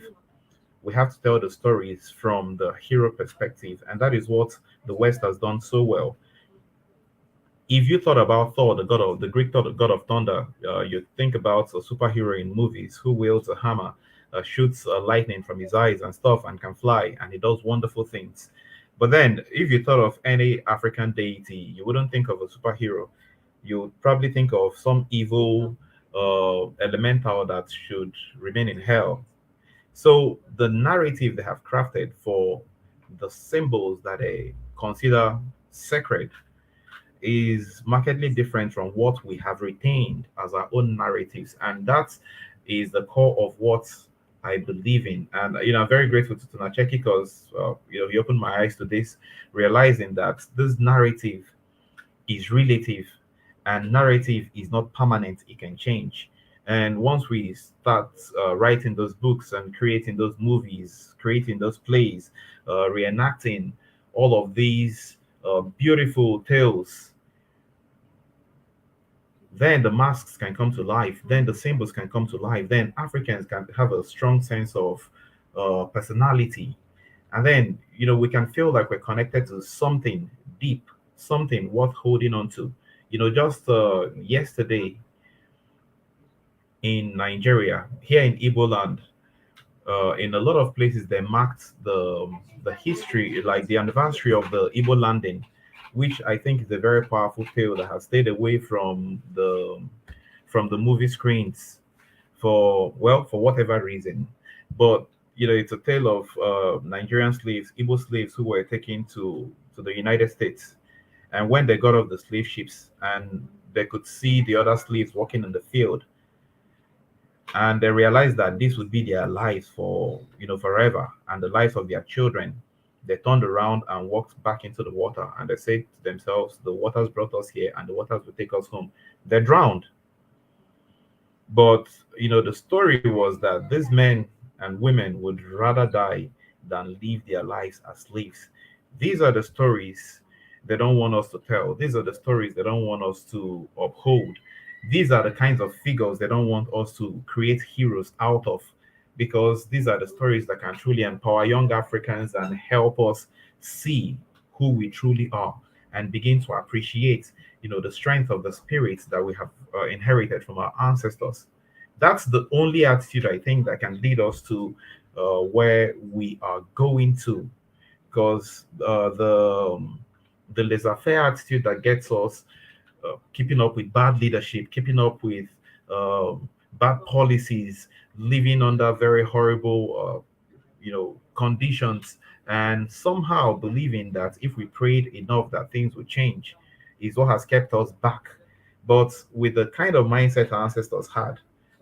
we have to tell the stories from the hero perspective, and that is what the West has done so well. If you thought about Thor, the Greek god of thunder, you think about a superhero in movies who wields a hammer, shoots lightning from his eyes and stuff, and can fly, and he does wonderful things. But then, if you thought of any African deity, you wouldn't think of a superhero. You would probably think of some evil elemental that should remain in hell. So the narrative they have crafted for the symbols that they consider sacred is markedly different from what we have retained as our own narratives. And that is the core of what I believe in. And I'm very grateful to Tunacheki because he opened my eyes to this, realizing that this narrative is relative, and narrative is not permanent, it can change. And once we start writing those books and creating those movies, creating those plays, reenacting all of these beautiful tales, then the masks can come to life, then the symbols can come to life, then Africans can have a strong sense of personality. And then, we can feel like we're connected to something deep, something worth holding on to. Just yesterday in Nigeria, here in Igbo land, in a lot of places they marked the history, like the anniversary of the Igbo landing, which I think is a very powerful tale that has stayed away from the movie screens for whatever reason. But it's a tale of Nigerian slaves, Igbo slaves who were taken to the United States, and when they got off the slave ships and they could see the other slaves working in the field, and they realized that this would be their lives for forever, and the lives of their children. They turned around and walked back into the water, and they said to themselves, the waters brought us here and the waters will take us home. They drowned. But the story was that these men and women would rather die than live their lives as slaves. These are the stories they don't want us to tell. These are the stories they don't want us to uphold. These are the kinds of figures they don't want us to create heroes out of, because these are the stories that can truly empower young Africans and help us see who we truly are and begin to appreciate the strength of the spirits that we have inherited from our ancestors. That's the only attitude I think that can lead us to where we are going to, because the laissez-faire attitude that gets us keeping up with bad leadership, keeping up with bad policies, living under very horrible conditions, and somehow believing that if we prayed enough that things would change, is what has kept us back. But with the kind of mindset our ancestors had,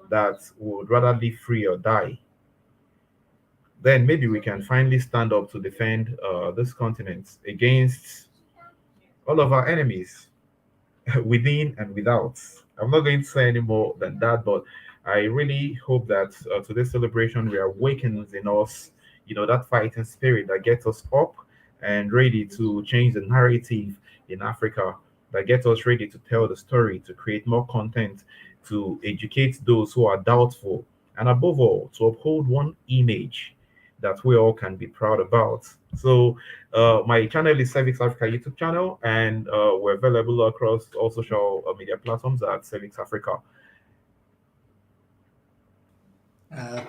that would rather live free or die, then maybe we can finally stand up to defend this continent against all of our enemies, within and without. I'm not going to say any more than that, but I really hope that today's celebration reawakens in us, that fighting spirit that gets us up and ready to change the narrative in Africa, that gets us ready to tell the story, to create more content, to educate those who are doubtful, and above all, to uphold one image that we all can be proud about. So, my channel is Cervix Africa YouTube channel, and we're available across all social media platforms at Cervix Africa.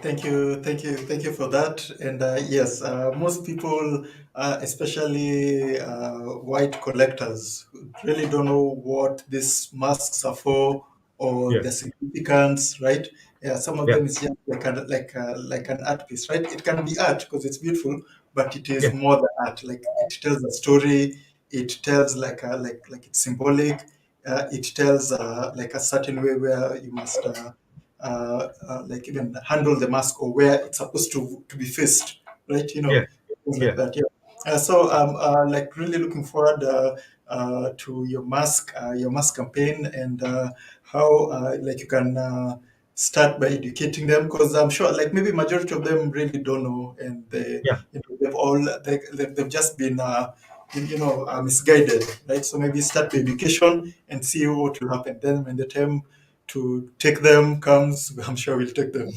Thank you for that. And yes, most people, especially white collectors, really don't know what these masks are for or Yeah, the significance, right? Yeah, some of yeah, them is just like an art piece, right? It can be art because it's beautiful, but it is yeah, more than art. Like it tells a story. It tells like it's symbolic. It tells like a certain way where you must. Like even handle the mask or where it's supposed to be faced, right? yeah, Things like yeah, that. Yeah. So like really looking forward to your mask campaign and how like you can start by educating them because I'm sure like maybe majority of them really don't know and yeah. they've all they've just been misguided, right? So maybe start the education and see what will happen. Then when the time to take them comes, I'm sure we'll take them.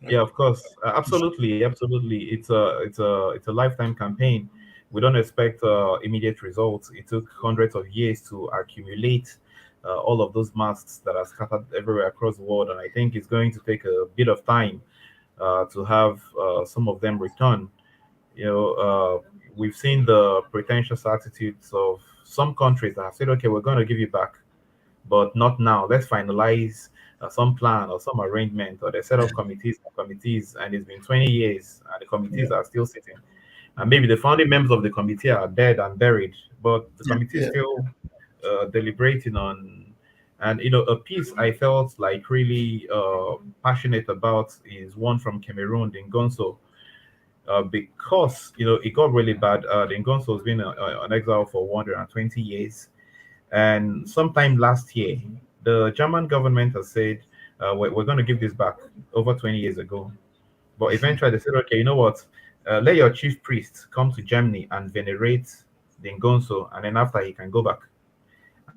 Right. Yeah, of course. Absolutely, absolutely. It's a lifetime campaign. We don't expect immediate results. It took hundreds of years to accumulate all of those masks that are scattered everywhere across the world, and I think it's going to take a bit of time to have some of them return. We've seen the pretentious attitudes of some countries that have said, "Okay, we're going to give you back, but not now. Let's finalize some plan or some arrangement," or they set up committees, and it's been 20 years, and the Yeah. committees are still sitting. And maybe the founding members of the committee are dead and buried, but the Yeah. committee is Yeah. still deliberating on And a piece I felt like really passionate about is one from Cameroon, the Ngonso, because it got really bad. The Ngonso has been on exile for 120 years, and sometime last year, the German government has said we're going to give this back over 20 years ago. But eventually they said, okay, you know what? Let your chief priest come to Germany and venerate the Ngonso, and then after he can go back.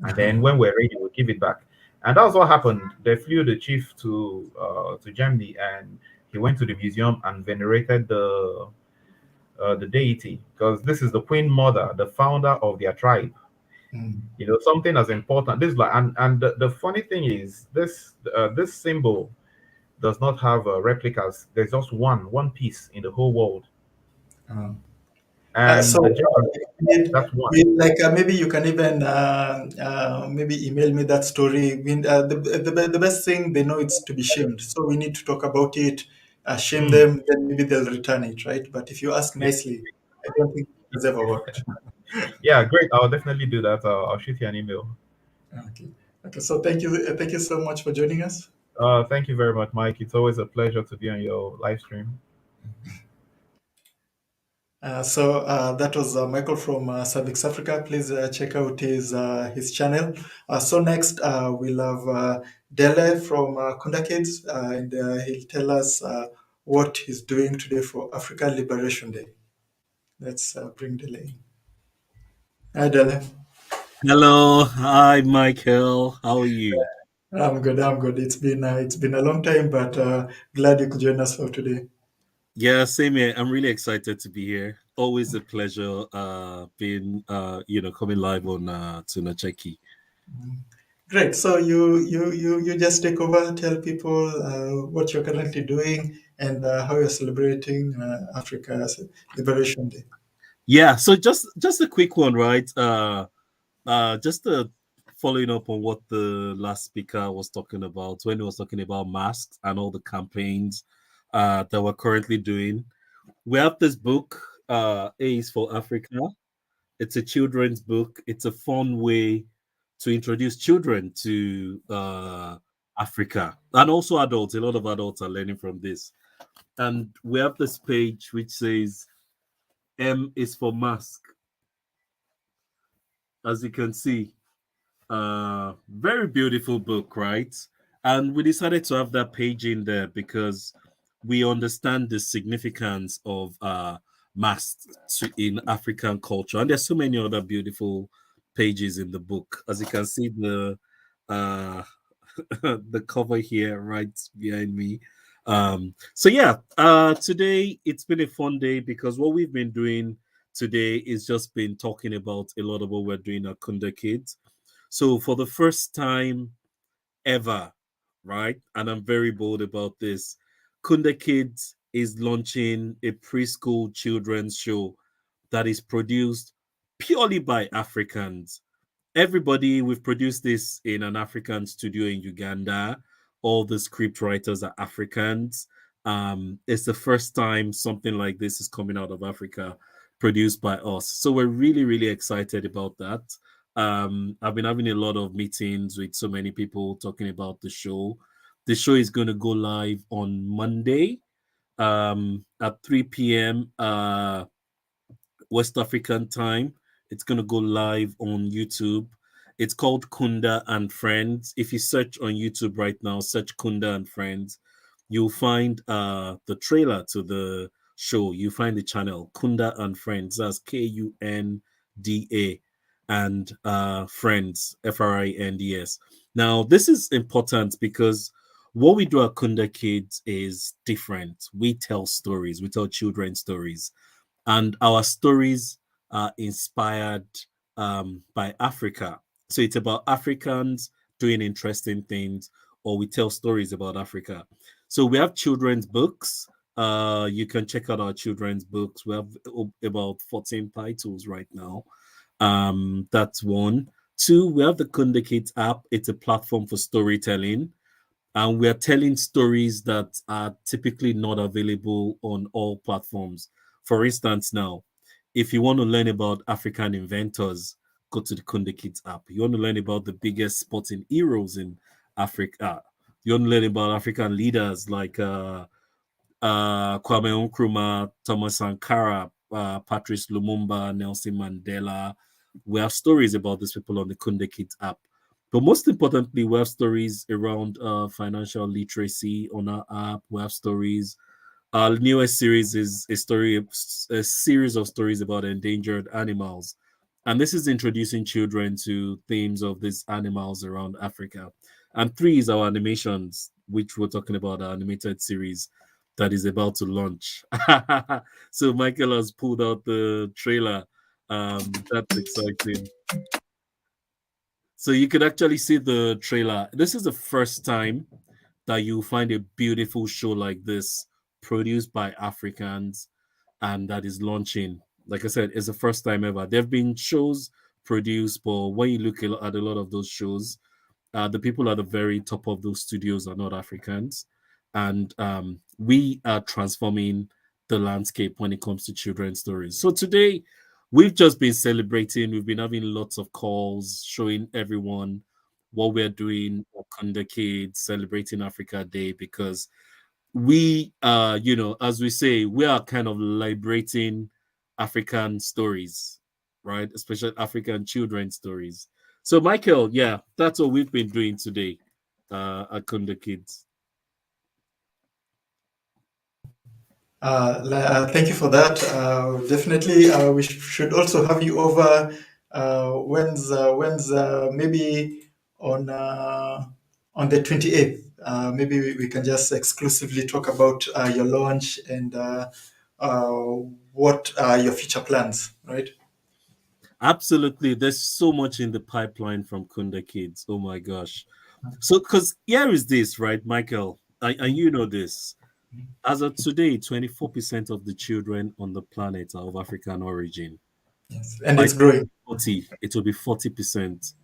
And then when we're ready, we'll give it back. And that's what happened. They flew the chief to Germany, and he went to the museum and venerated the deity, because this is the queen mother, the founder of their tribe. Mm. Something as important. This like and the funny thing is this symbol does not have replicas. There's just one piece in the whole world, Uh, and so the German, that's one. like maybe you can even maybe email me that story. The best thing they know it's to be shamed, so we need to talk about it, shame Mm. them, then maybe they'll return it, right? But if you ask Yeah, nicely, I don't think it has ever worked. yeah, great. I'll definitely do that. I'll shoot you an email. Okay, okay. So thank you so much for joining us. Thank you very much, Mike. It's always a pleasure to be on your live stream. That was Michael from Savix Africa. Please check out his channel. So next we'll have Dele from Kunda Kids, and he'll tell us what he's doing today for Africa Liberation Day. Let's bring Dele in. Hi Dele. Hello, hi Michael. How are you? I'm good. I'm good. It's been a long time, but glad you could join us for today. Yeah, same here. I'm really excited to be here. Always a pleasure being coming live on Tunacheki. Great. So you just take over, tell people what you're currently doing and how you're celebrating Africa's Liberation Day. Yeah, so just a quick one, right? Just following up on what the last speaker was talking about when he was talking about masks and all the campaigns that we're currently doing. We have this book, A is for Africa. It's a children's book. It's a fun way to introduce children to Africa and also adults. A lot of adults are learning from this. And we have this page which says M is for mask. As you can see, very beautiful book, right? And we decided to have that page in there because we understand the significance of masks in African culture, and there's so many other beautiful pages in the book. As you can see, the uh, the cover here right behind me. So yeah, today it's been a fun day because what we've been doing today is just been talking about a lot of what we're doing at Kunda Kids. So for the first time ever, right? And I'm very bold about this. Kunda Kids is launching a preschool children's show that is produced purely by Africans. Everybody, we've produced this in an African studio in Uganda. All the script writers are Africans. It's the first time something like this is coming out of Africa, produced by us. So we're really, really excited about that. I've been having a lot of meetings with so many people talking about the show. The show is going to go live on Monday at 3 p.m. West African time. It's going to go live on YouTube. It's called Kunda and Friends. If you search on YouTube right now, search Kunda and Friends, you'll find the trailer to the show. You find the channel Kunda and Friends. That's Kunda and Friends, Friends. Now, this is important because what we do at Kunda Kids is different. We tell stories, we tell children stories, and our stories are inspired by Africa. So it's about Africans doing interesting things, or we tell stories about Africa. So we have children's books. You can check out our children's books. We have about 14 titles right now. That's one. Two, we have the Kunda Kids app. It's a platform for storytelling, and we are telling stories that are typically not available on all platforms. For instance, now, if you want to learn about African inventors, go to the Kunde Kids app. You want to learn about the biggest sporting heroes in Africa. You want to learn about African leaders like Kwame Nkrumah, Thomas Sankara, Patrice Lumumba, Nelson Mandela. We have stories about these people on the Kunde Kids app. But most importantly, we have stories around financial literacy on our app. We have stories. Our newest series is a series of stories about endangered animals, and this is introducing children to themes of these animals around Africa. And 3 is our animations, which we're talking about, our animated series that is about to launch. So Michael has pulled out the trailer. That's exciting. So you could actually see the trailer. This is the first time that you find a beautiful show like this produced by Africans and that is launching. Like I said, it's the first time ever. There have been shows produced, but when you look at a lot of those shows, the people at the very top of those studios are not Africans. And we are transforming the landscape when it comes to children's stories. So today, we've just been celebrating. We've been having lots of calls, showing everyone what we're doing on the kids, celebrating Africa Day, because we as we say, we are kind of liberating African stories, right? Especially African children's stories. So Michael, yeah, that's what we've been doing today at Kunda Kids. Thank you for that. Definitely, we should also have you over. When's maybe on the 28th? Maybe we can just exclusively talk about your launch and uh, what are your future plans, right? Absolutely. There's so much in the pipeline from Kunda Kids. Oh my gosh. So, because here is this, right, Michael? And you know this. As of today, 24% of the children on the planet are of African origin. Yes, and By it's growing. 40, it will be 40%.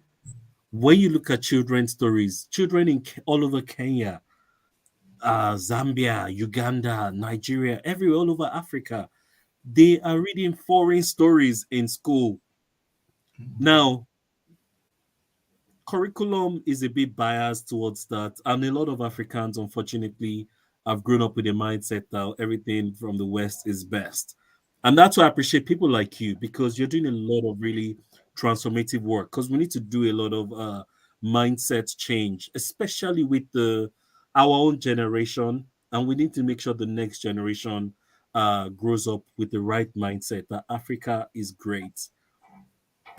When you look at children's stories, children in all over Kenya, Zambia, Uganda, Nigeria, everywhere, all over Africa, they are reading foreign stories in school. Now, curriculum is a bit biased towards that, and a lot of Africans, unfortunately, have grown up with a mindset that everything from the West is best. And that's why I appreciate people like you, because you're doing a lot of really transformative work, because we need to do a lot of mindset change, especially with the our own generation, and we need to make sure the next generation grows up with the right mindset that Africa is great.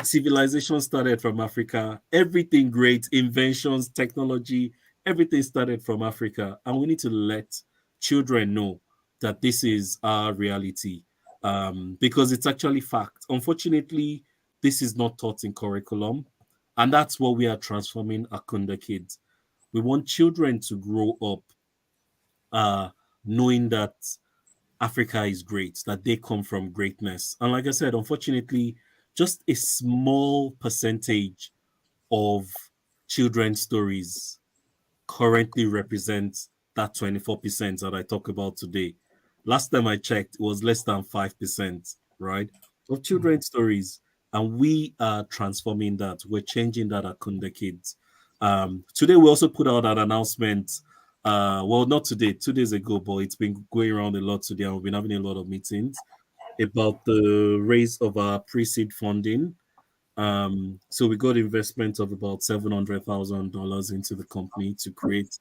Civilization started from Africa. Everything great, inventions, technology, everything started from Africa. And we need to let children know that this is our reality, because it's actually fact. Unfortunately, this is not taught in curriculum. And that's what we are transforming Akunda Kids. We want children to grow up uh, knowing that Africa is great, that they come from greatness. And like I said, unfortunately, just a small percentage of children's stories currently represent that 24% that I talk about today. Last time I checked, it was less than 5%, right? Of children's stories. And we are transforming that. We're changing that at Kunda Kids. Today, we also put out an announcement. Well, not today, 2 days ago, but it's been going around a lot today, and we've been having a lot of meetings about the raise of our pre-seed funding. So we got investment of about $700,000 into the company to create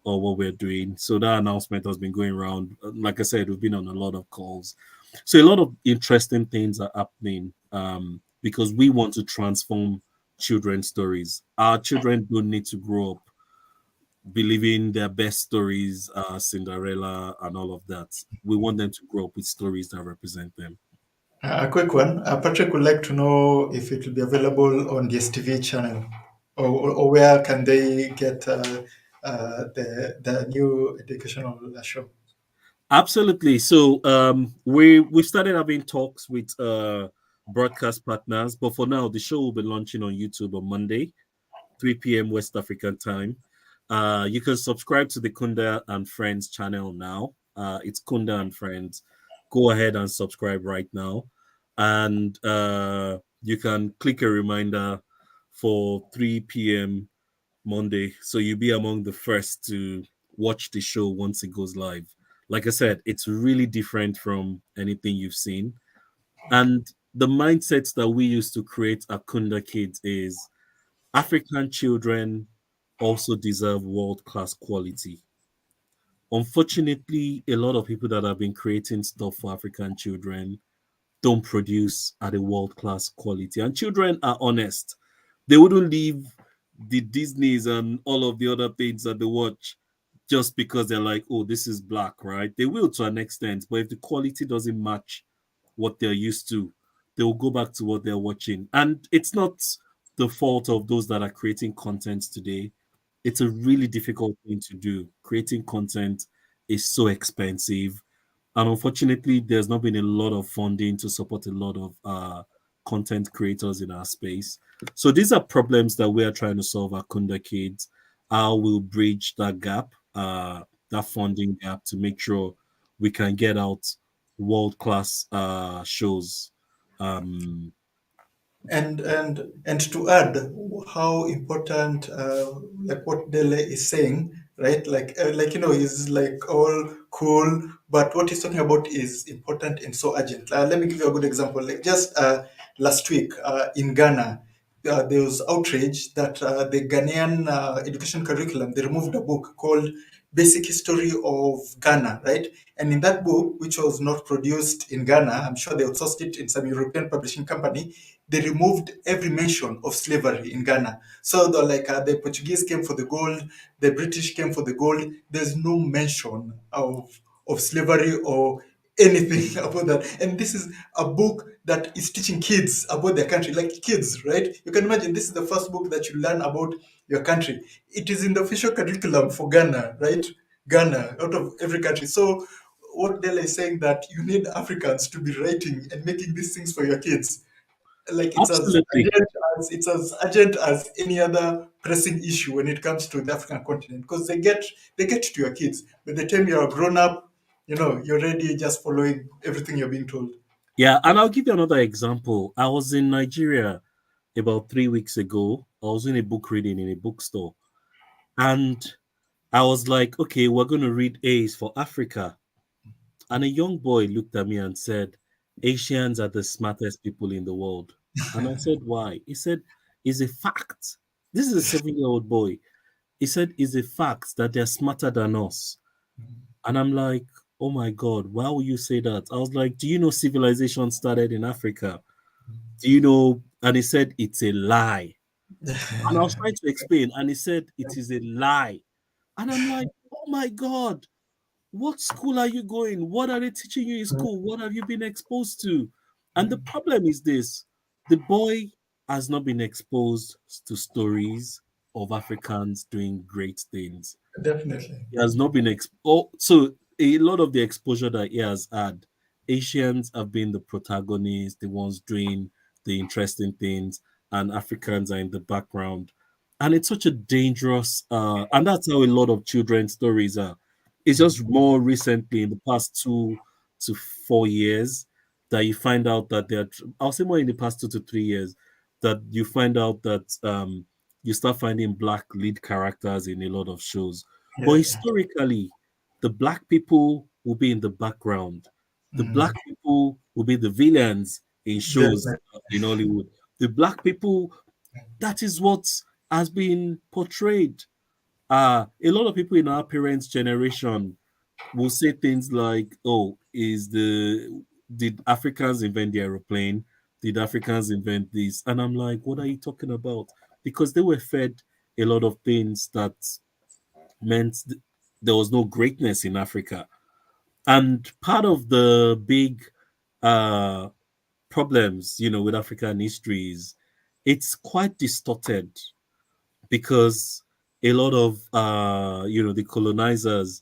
what we're doing. So that announcement has been going around. Like I said, we've been on a lot of calls. So a lot of interesting things are happening because we want to transform children's stories. Our children don't need to grow up believing their best stories, Cinderella and all of that. We want them to grow up with stories that represent them. A quick one. Patrick would like to know if it will be available on the STV channel, or where can they get the new educational show? Absolutely. So we started having talks with broadcast partners, but for now the show will be launching on YouTube on Monday, 3 p.m. West African time. You can subscribe to the Kunda and Friends channel now. It's Kunda and Friends. Go ahead and subscribe right now. And You can click a reminder for 3 p.m. Monday, so you'll be among the first to watch the show once it goes live. Like I said, it's really different from anything you've seen. And the mindsets that we use to create Akunda Kids is African children also deserve world class quality. Unfortunately, a lot of people that have been creating stuff for African children don't produce at a world class quality. And children are honest. They wouldn't leave the Disneys and all of the other things that they watch just because they're like, oh, this is black, right? They will to an extent, but if the quality doesn't match what they're used to, they will go back to what they're watching. And it's not the fault of those that are creating content today. It's a really difficult thing to do. Creating content is so expensive. And unfortunately, there's not been a lot of funding to support a lot of content creators in our space. So these are problems that we are trying to solve at Kunda Kids. How we'll bridge that gap, that funding gap, to make sure we can get out world class shows. Um, And to add how important, like what Dele is saying, right? Like he's like all cool, but what he's talking about is important and so urgent. Let me give you a good example. Like just last week in Ghana, there was outrage that the Ghanaian education curriculum, they removed a book called Basic History of Ghana, right? And in that book, which was not produced in Ghana, I'm sure they outsourced it in some European publishing company, they removed every mention of slavery in Ghana. So the Portuguese came for the gold, the British came for the gold. There's no mention of slavery or anything about that. And this is a book that is teaching kids about their country, like kids, right? You can imagine this is the first book that you learn about your country. It is in the official curriculum for Ghana, right? Ghana, out of every country. So what Dela is saying that you need Africans to be writing and making these things for your kids. Like Absolutely. it's as urgent as any other pressing issue when it comes to the African continent, because they get to your kids. By the time you're a grown up, you're already just following everything you're being told. Yeah, and I'll give you another example. I was in Nigeria about 3 weeks ago. I was in a book reading in a bookstore, and I was like, okay, we're going to read A's for Africa. And a young boy looked at me and said, Asians are the smartest people in the world. And I said, why? He said, it's a fact. This is a 7-year-old boy. He said, it's a fact that they're smarter than us. And I'm like, oh my God, why would you say that? I was like, do you know civilization started in Africa? Do you know? And he said, it's a lie. And I was trying to explain, and he said, it is a lie. And I'm like, oh my God, what school are you going? What are they teaching you in school? What have you been exposed to? And the problem is this: the boy has not been exposed to stories of Africans doing great things. Definitely. He has not been exposed. So a lot of the exposure that he has had, Asians have been the protagonists, the ones doing the interesting things, and Africans are in the background. And it's such a dangerous, and that's how a lot of children's stories are. It's just more recently, in the past 2 to 4 years, that you find out that I'll say more in the past 2 to 3 years, that you find out that you start finding black lead characters in a lot of shows. But Yeah. historically, the black people will be in the background. The Mm. black people will be the villains in shows Definitely. in Hollywood. The black people, that is what has been portrayed. A lot of people in our parents' generation will say things like, "Oh, did Africans invent the aeroplane? Did Africans invent this?" And I'm like, "What are you talking about?" Because they were fed a lot of things that meant there was no greatness in Africa. And part of the big uh, problems, with African history is it's quite distorted because a lot of, the colonizers,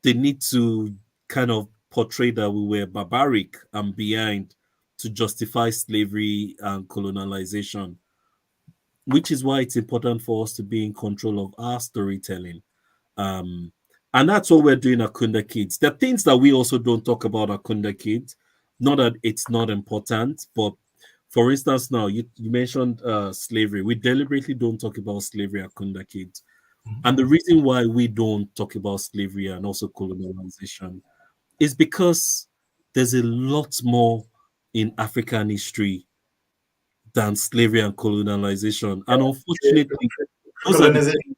they need to kind of portray that we were barbaric and behind to justify slavery and colonization, which is why it's important for us to be in control of our storytelling. Um, and that's what we're doing at Kunda Kids. There are things that we also don't talk about at Kunda Kids. Not that it's not important, but For instance, now you mentioned slavery. We deliberately don't talk about slavery at Kunda Kids. And the reason why we don't talk about slavery and also colonialization is because there's a lot more in African history than slavery and colonialization. And unfortunately, those are the Colonization.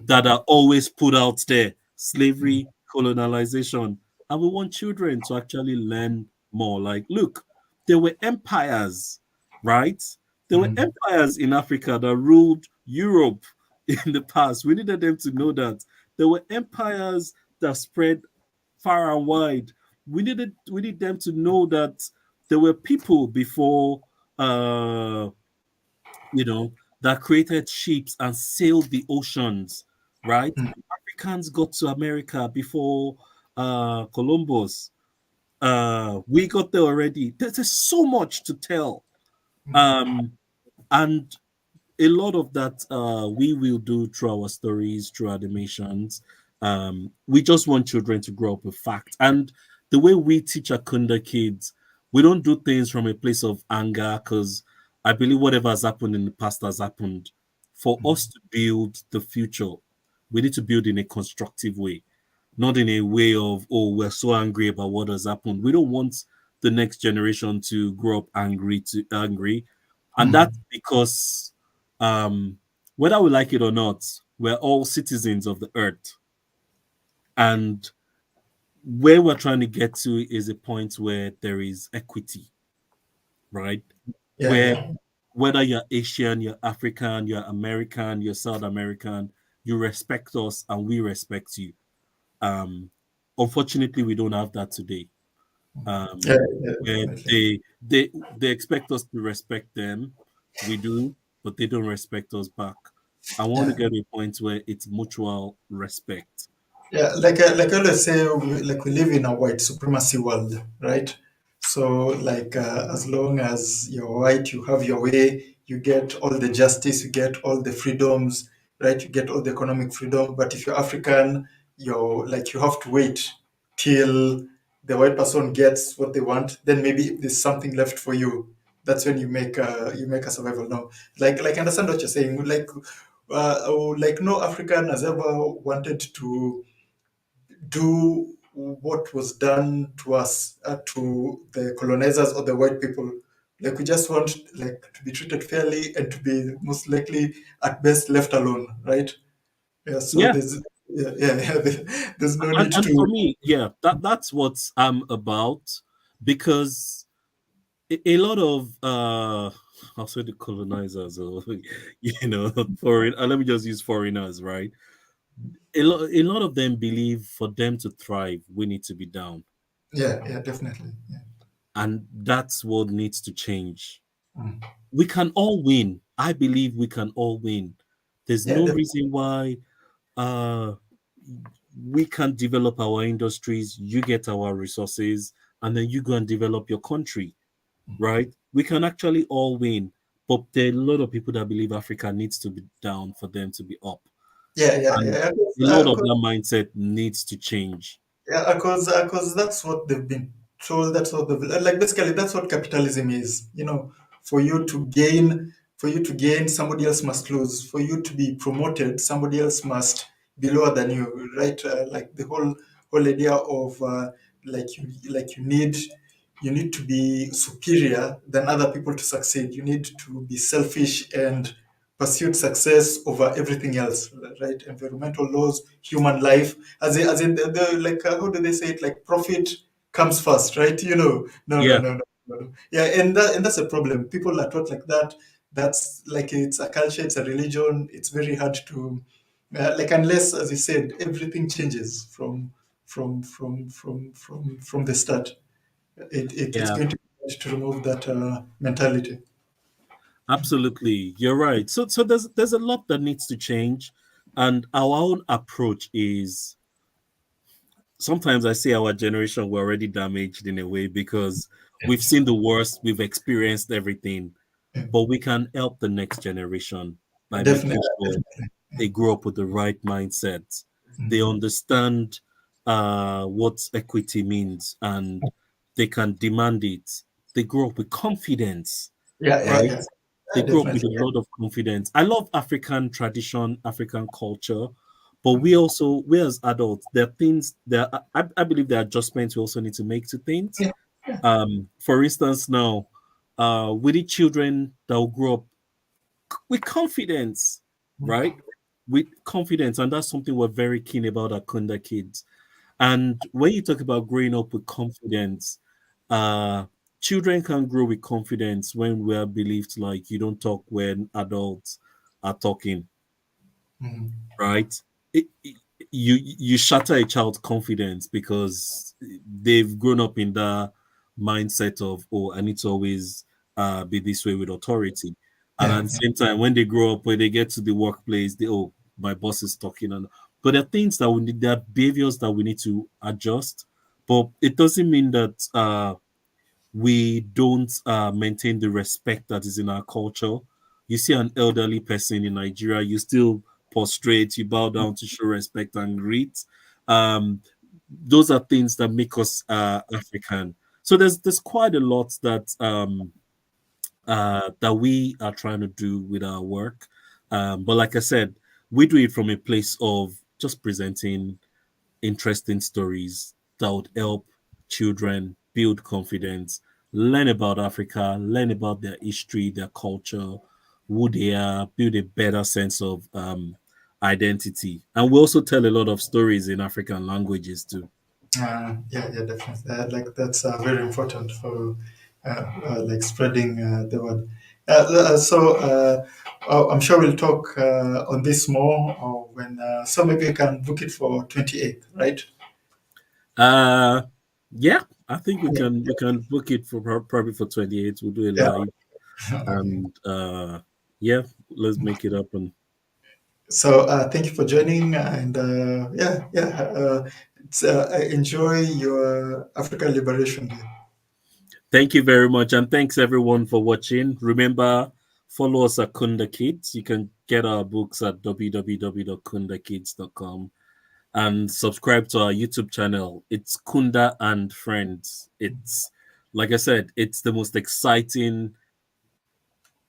that are always put out there: slavery, colonialization. And we want children to actually learn more. Like, look, there were empires, right? There were Mhm. empires in Africa that ruled Europe in the past. We needed them to know that there were empires that spread far and wide. We need them to know that there were people before uh that created ships and sailed the oceans, right? Mm. Africans got to America before Columbus. We got there already. There's so much to tell. Um, and a lot of that we will do through our stories, through animations. We just want children to grow up with facts. And the way we teach Akunda kids, we don't do things from a place of anger because I believe whatever has happened in the past has happened. For us to build the future, we need to build in a constructive way, not in a way of, oh, we're so angry about what has happened. We don't want the next generation to grow up angry. And Mhm. that's because whether we like it or not, we're all citizens of the earth. And where we're trying to get to is a point where there is equity, right? Yeah, Where yeah. whether you're Asian, you're African, you're American, you're South American, you respect us and we respect you. Um, Unfortunately, we don't have that today. Yeah, Um, yeah, where definitely. they expect us to respect them, we do, but they don't respect us back. I want to Yeah. get to a point where it's mutual respect. Yeah, like I always say, we live in a white supremacy world, right? So as long as you're white, you have your way, you get all the justice, you get all the freedoms, right? You get all the economic freedom. But if you're African, you have to wait till the white person gets what they want. Then maybe if there's something left for you, that's when you make a survival now. I understand what you're saying. No African has ever wanted to do what was done to us, to the colonizers or the white people. Like we just want to be treated fairly and to be most likely at best left alone, right? Yeah. So Yeah, there's no need and for to. me, yeah, that's what I'm about because a lot of I'll say the colonizers or foreign. Let me just use foreigners, right? A lot of them believe for them to thrive, we need to be down. Yeah, yeah, definitely. Yeah, And that's what needs to change. mm. We can all win. I believe we can all win. There's Yeah, no reason why uh, we can't develop our industries, you get our resources, and then you go and develop your country, right? We can actually all win. But there are a lot of people that believe Africa needs to be down for them to be up. yeah, yeah, And yeah. a lot of that mindset needs to change. Yeah, because that's what they've been told. That's what they've like. Basically, that's what capitalism is. For you to gain, somebody else must lose. For you to be promoted, somebody else must be lower than you. Right? Like the whole idea of you need to be superior than other people to succeed. You need to be selfish and pursued success over everything else, right? Environmental laws, human life, as in how do they say it? Like profit comes first, right? No, no, Yeah, no, no, no. Yeah, and that's a problem. People are taught like that. That's like it's a culture, it's a religion. It's very hard to unless, as you said, everything changes from the start. It's yeah, going to be hard to remove that mentality. absolutely. You're right. So there's a lot that needs to change. And our own approach is sometimes I say our generation we're already damaged in a way because we've seen the worst, we've experienced everything, Yeah, but we can help the next generation by definitely, making sure definitely. they grow up with the right mindset. They Mm. understand what equity means and they can demand it. They grow up with confidence. Yeah, yeah, right? yeah. They grew up with a Definitely. lot of confidence. I love African tradition, African culture, but we as adults, there are things that I believe there are adjustments we also need to make to things. Yeah, yeah. For instance, now, with the children that will grow up with confidence, right? With confidence, and that's something we're very keen about at Kunda Kids. And when you talk about growing up with confidence, uh, children can grow with confidence when we're believed like you don't talk when adults are talking, Mhm. right? You shatter a child's confidence because they've grown up in the mindset of, oh, I need to always be this way with authority. And Yeah, at the yeah. same time, when they grow up, when they get to the workplace, they, oh, my boss is talking. And but there are things that we need, there are behaviors that we need to adjust. But it doesn't mean that we don't maintain the respect that is in our culture. You see an elderly person in Nigeria, you still prostrate, you bow down to show respect and greet. Um, those are things that make us African. So there's quite a lot that we are trying to do with our work. But like I said, we do it from a place of just presenting interesting stories that would help children build confidence, learn about Africa, learn about their history, their culture, who they are, build a better sense of identity. And we also tell a lot of stories in African languages too. Yeah, yeah, definitely. Like that's very important for like spreading the word. I'm sure we'll talk on this more when. So maybe we can book it for 28th, right? Uh yeah, I think we Yeah, can book it for probably for 28. We'll do a yeah. live Okay. and yeah, let's make it happen. So thank you for joining, and yeah, yeah. Enjoy your African Liberation Day. Thank you very much, and thanks everyone for watching. Remember, follow us at Kunda Kids. You can get our books at www.kundakids.com and subscribe to our YouTube channel. It's Kunda and Friends. It's like I said, it's the most exciting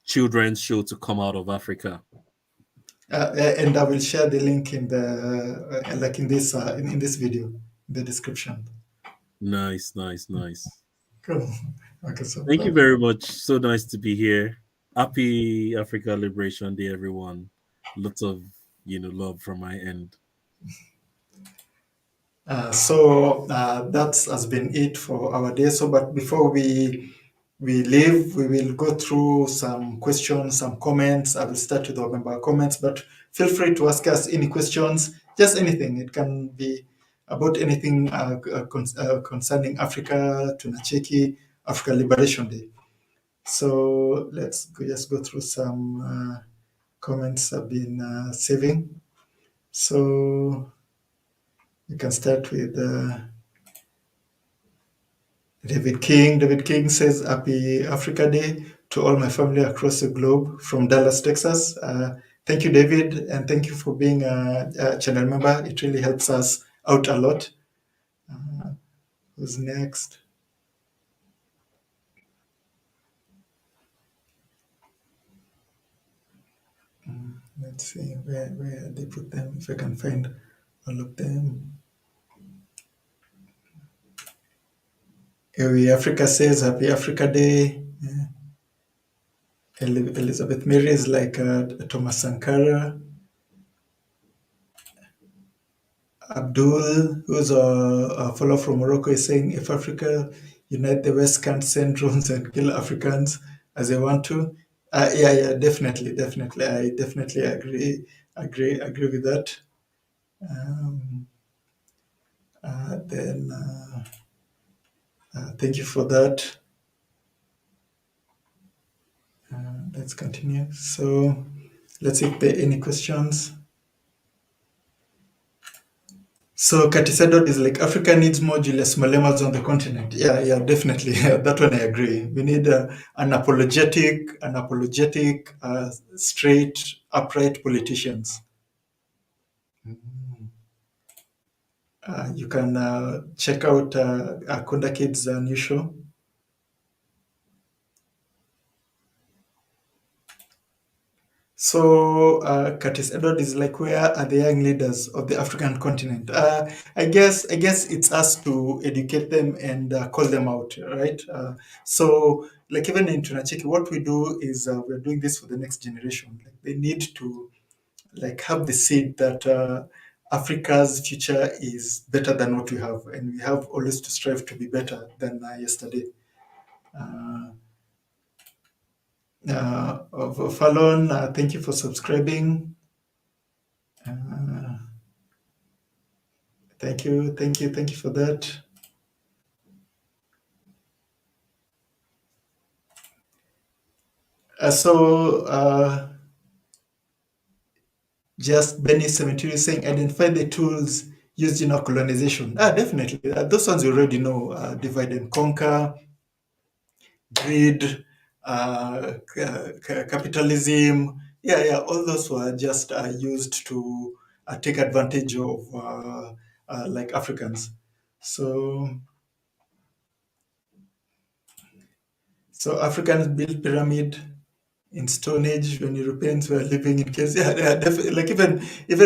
children's show to come out of Africa. And I will share the link in the like in this in this video, in the description. Nice, nice, nice. Cool. Okay, so Thank you bye. very much. So nice to be here. Happy Africa Liberation Day, everyone. Lots of love from my end. That has been it for our day. So, but before we leave, we will go through some questions, some comments. I will start with our member comments, but feel free to ask us any questions, just anything. It can be about anything concerning Africa, Tunacheki, Africa Liberation Day. So just go through some comments I've been saving. So you can start with David King. David King says, Happy Africa Day to all my family across the globe from Dallas, Texas. Thank you, David, and thank you for being a channel member. It really helps us out a lot. Who's next? Let's see where they put them, if I can find all of them. Ewi Africa says, Happy Africa Day. Yeah. Elizabeth Mary is like Thomas Sankara. Abdul, who's a fellow from Morocco, is saying if Africa unite, the West can't send drones and kill Africans as they want to. Yeah, yeah, definitely, definitely. I definitely agree with that. Um, then thank you for that. Let's continue. So let's see if there are any questions. So Katisadot is like Africa needs more Julius Malemas on the continent. Yeah, yeah, definitely. That one I agree. We need an apologetic, straight, upright politicians. You can check out Akunda Kids' new show. So, Curtis Edward is like, where are the young leaders of the African continent? I guess it's us to educate them and call them out, right? So, like even in Tunacheki, what we do is we're doing this for the next generation. Like they need to like have the seed that Africa's future is better than what we have, and we have always to strive to be better than yesterday. Fallon, thank you for subscribing. Thank you for that. Just Benny Cemetery saying identify the tools used in our colonization. Definitely. Those ones you already know. Divide and conquer, greed, capitalism. Yeah. All those were just used to take advantage of like Africans. So Africans built pyramid in Stone Age when Europeans were living in caves. Yeah, definitely. Like even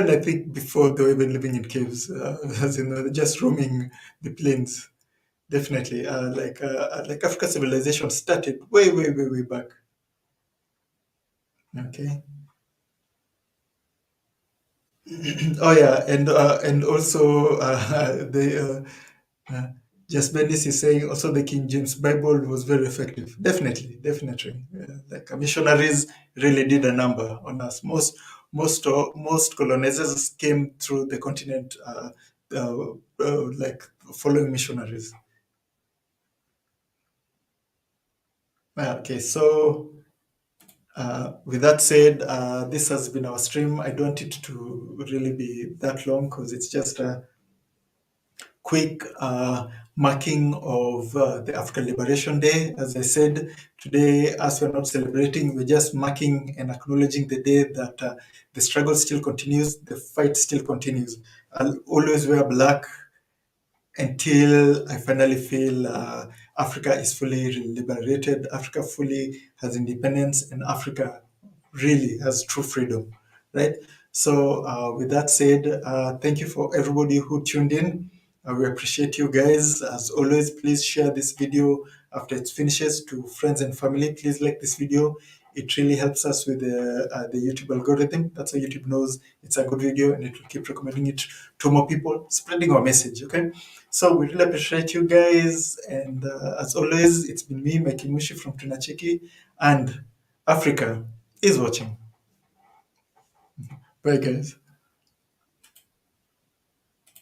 I think before they were even living in caves, as in just roaming the plains. Definitely, like African civilization started way back. Okay. Oh yeah, and also the just Bendis is saying also the King James Bible was very effective. Definitely. Like missionaries really did a number on us. Most colonizers came through the continent, like following missionaries. Okay, so with that said, this has been our stream. I don't want it to really be that long because it's just a quick marking of the African Liberation Day. As I said, today, as we're not celebrating, we're just marking and acknowledging the day that the struggle still continues, the fight still continues. I'll always wear black until I finally feel Africa is fully liberated, Africa fully has independence, and Africa really has true freedom, right? So, with that said, thank you for everybody who tuned in. We appreciate you guys. As always, please share this video after it finishes to friends and family. Please like this video. It really helps us with the YouTube algorithm. That's how YouTube knows it's a good video and it will keep recommending it to more people, spreading our message, okay? So we really appreciate you guys. And as always, it's been me, Mikey Mushi from Tunacheki, and Africa is watching. Bye, guys.